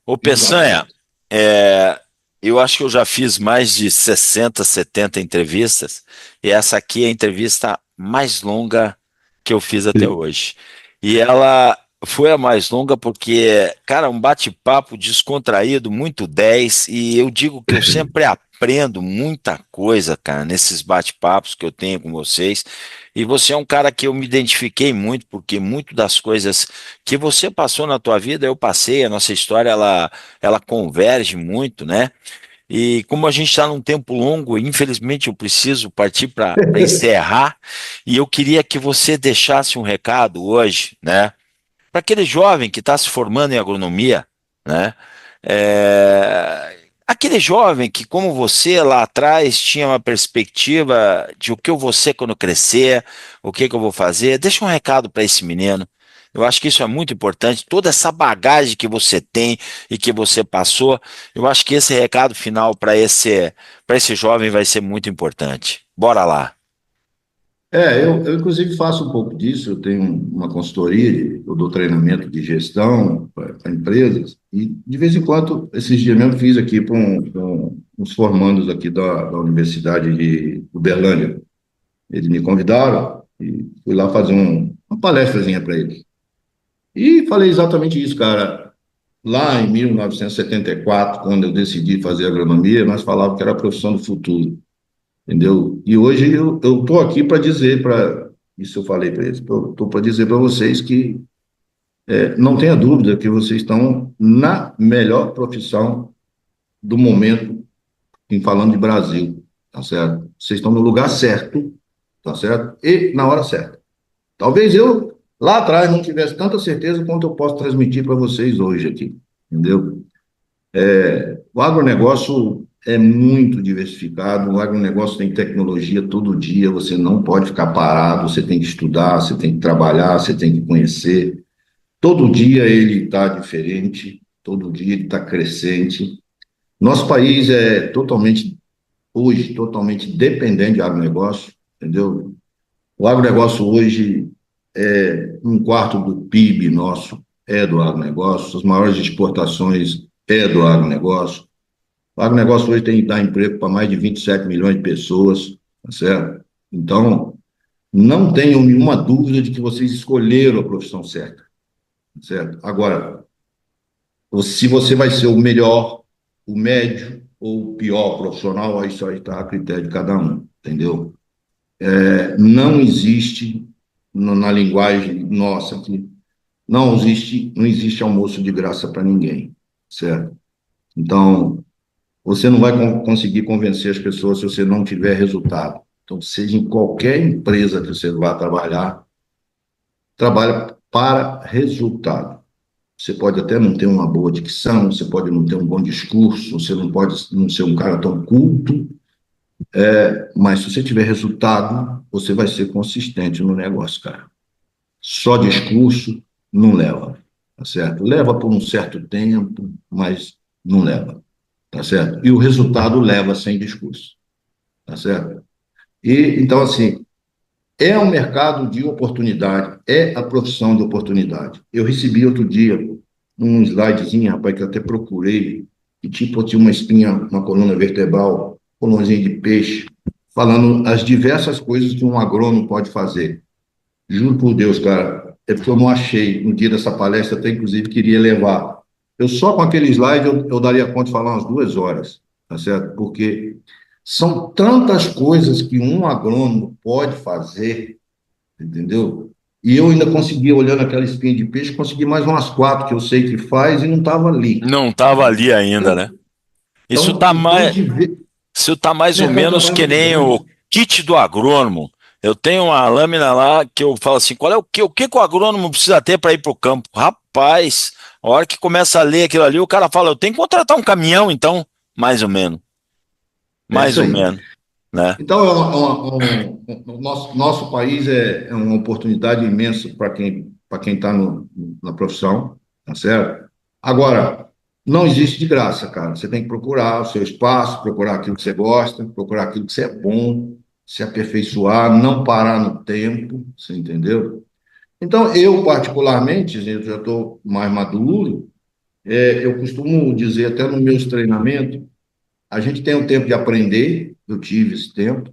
Ô, Peçanha, Exatamente. é, eu acho que eu já fiz mais de 60, 70 entrevistas, e essa aqui é a entrevista mais longa que eu fiz até hoje. E ela foi a mais longa porque, cara, um bate-papo descontraído, muito 10, e eu digo que eu sempre aprendo muita coisa, cara, nesses bate-papos que eu tenho com vocês. E você é um cara que eu me identifiquei muito, porque muito das coisas que você passou na tua vida, eu passei, a nossa história, ela converge muito, né? E como a gente está num tempo longo, infelizmente eu preciso partir para encerrar, e eu queria que você deixasse um recado hoje, né? Para aquele jovem que está se formando em agronomia, né? Aquele jovem que, como você lá atrás, tinha uma perspectiva de o que eu vou ser quando crescer, o que que eu vou fazer. Deixa um recado para esse menino. Eu acho que isso é muito importante. Toda essa bagagem que você tem e que você passou, eu acho que esse recado final para esse jovem vai ser muito importante. Bora lá. Eu inclusive faço um pouco disso, eu tenho uma consultoria, eu dou treinamento de gestão para empresas, e de vez em quando, esses dias mesmo fiz aqui para uns formandos aqui da Universidade de Uberlândia. Eles me convidaram e fui lá fazer uma palestrazinha para eles. E falei exatamente isso, cara. Lá em 1974, quando eu decidi fazer agronomia, nós falávamos que era a profissão do futuro, entendeu? E hoje eu estou aqui para dizer, isso eu falei para eles, estou para dizer para vocês que não tenha dúvida que vocês estão na melhor profissão do momento, em falando de Brasil, tá certo? Vocês estão no lugar certo, tá certo? E na hora certa. Talvez eu, lá atrás, não tivesse tanta certeza quanto eu posso transmitir para vocês hoje aqui, entendeu? O agronegócio é muito diversificado, o agronegócio tem tecnologia todo dia, você não pode ficar parado, você tem que estudar, você tem que trabalhar, você tem que conhecer. Todo dia ele está diferente, todo dia ele está crescente. Nosso país é totalmente, hoje, totalmente dependente de agronegócio, entendeu? O agronegócio hoje um quarto do PIB nosso é do agronegócio, as maiores exportações é do agronegócio. O agronegócio hoje tem que dar emprego para mais de 27 milhões de pessoas, tá certo? Então, não tenham nenhuma dúvida de que vocês escolheram a profissão certa, tá certo? Agora, se você vai ser o melhor, o médio ou o pior profissional, isso aí está a critério de cada um, entendeu? Não existe, na linguagem nossa aqui, não existe almoço de graça para ninguém, certo? Então, você não vai conseguir convencer as pessoas se você não tiver resultado. Então, seja em qualquer empresa que você vá trabalhar, trabalha para resultado. Você pode até não ter uma boa dicção, você pode não ter um bom discurso, você não pode não ser um cara tão culto, mas se você tiver resultado, você vai ser consistente no negócio, cara. Só discurso não leva, tá certo? Leva por um certo tempo, mas não leva, tá certo? E o resultado leva sem discurso, tá certo? E então, assim, é um mercado de oportunidade, é a profissão de oportunidade. Eu recebi outro dia um slidezinho, rapaz, que eu até procurei, que tipo tinha uma espinha, uma coluna vertebral, colônia de peixe, falando as diversas coisas que um agrônomo pode fazer. Juro por Deus, cara, é porque eu não achei no dia dessa palestra, até inclusive queria levar. Eu só com aquele slide eu daria conta de falar umas 2 horas, tá certo? Porque são tantas coisas que um agrônomo pode fazer, entendeu? E eu ainda consegui, olhando aquela espinha de peixe, consegui mais umas 4 que eu sei que faz e não estava ali. Não estava ali ainda, né? Isso Então, tá então mais, de ver, isso tá o mais ou mercado menos está que muito nem o grande. kit do agrônomo. Eu tenho uma lâmina lá que eu falo assim, qual é o que o agrônomo precisa ter para ir para o campo? Rapaz, a hora que começa a ler aquilo ali, o cara fala, eu tenho que contratar um caminhão, então, mais ou menos, É mais isso ou aí. menos, né? Então, o nosso país é uma oportunidade imensa para quem está na profissão, tá certo? Agora, não existe de graça, cara. Você tem que procurar o seu espaço, procurar aquilo que você gosta, procurar aquilo que você é bom, se aperfeiçoar, não parar no tempo, você entendeu? Então, eu, particularmente, eu já estou mais maduro, eu costumo dizer até nos meus treinamentos, a gente tem o tempo de aprender, eu tive esse tempo,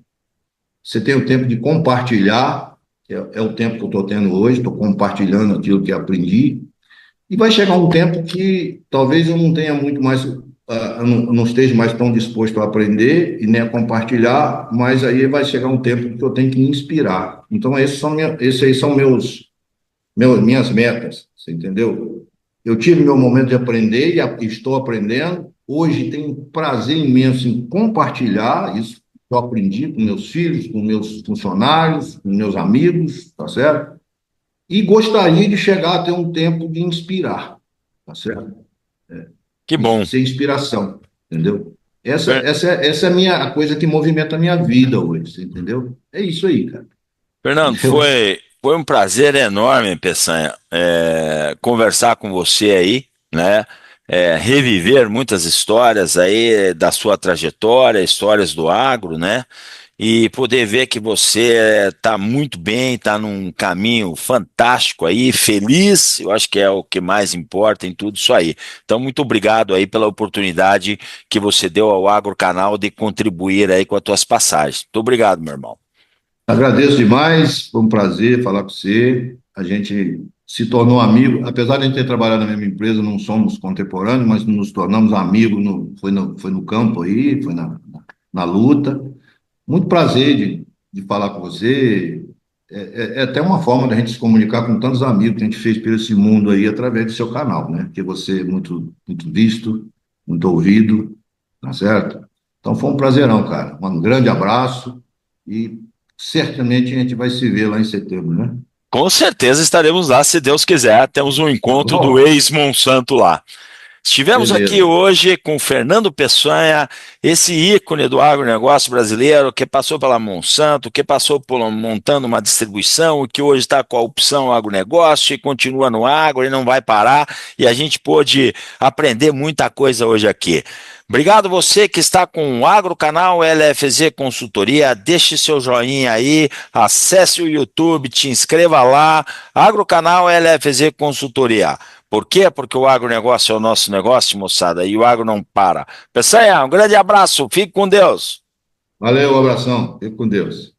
você tem o tempo de compartilhar, que é o tempo que eu estou tendo hoje, estou compartilhando aquilo que aprendi, e vai chegar um tempo que talvez eu não tenha muito mais, não esteja mais tão disposto a aprender e nem a compartilhar, mas aí vai chegar um tempo que eu tenho que me inspirar. Então, esses aí são minhas metas, você entendeu? Eu tive meu momento de aprender e estou aprendendo. Hoje tenho um prazer imenso em compartilhar isso que eu aprendi com meus filhos, com meus funcionários, com meus amigos, tá certo? E gostaria de chegar a ter um tempo de inspirar, tá certo? Que bom. Ser inspiração, entendeu? Essa, Fer- essa, essa é a coisa que movimenta a minha vida hoje, você entendeu? É isso aí, cara. Fernando, Entendeu? Foi um prazer enorme, Peçanha, conversar com você aí, né? Reviver muitas histórias aí da sua trajetória, histórias do agro, né? E poder ver que você está muito bem, está num caminho fantástico aí, feliz, eu acho que é o que mais importa em tudo isso aí. Então, muito obrigado aí pela oportunidade que você deu ao Agro Canal de contribuir aí com as tuas passagens. Muito obrigado, meu irmão. Agradeço demais, foi um prazer falar com você. A gente se tornou amigo, apesar de a gente ter trabalhado na mesma empresa, não somos contemporâneos, mas nos tornamos amigos, foi no campo aí, foi na luta. Muito prazer de falar com você. É até uma forma da gente se comunicar com tantos amigos que a gente fez por esse mundo aí através do seu canal, né? Que você é muito, muito visto, muito ouvido, tá certo? Então foi um prazerão, cara. Um grande abraço e certamente a gente vai se ver lá em setembro, né? Com certeza estaremos lá, se Deus quiser. Temos um Tá encontro do bom? ex-Monsanto lá. Estivemos aqui Beleza. hoje com Fernando Peçanha, esse ícone do agronegócio brasileiro, que passou pela Monsanto, que passou por montando uma distribuição, e que hoje está com a opção agronegócio e continua no agro e não vai parar. E a gente pôde aprender muita coisa hoje aqui. Obrigado você que está com o Agrocanal LFZ Consultoria, deixe seu joinha aí, acesse o YouTube, te inscreva lá, Agrocanal LFZ Consultoria. Por quê? Porque o agronegócio é o nosso negócio, moçada, e o agro não para. Peçanha, um grande abraço, fique com Deus. Valeu, um abração. Fique com Deus.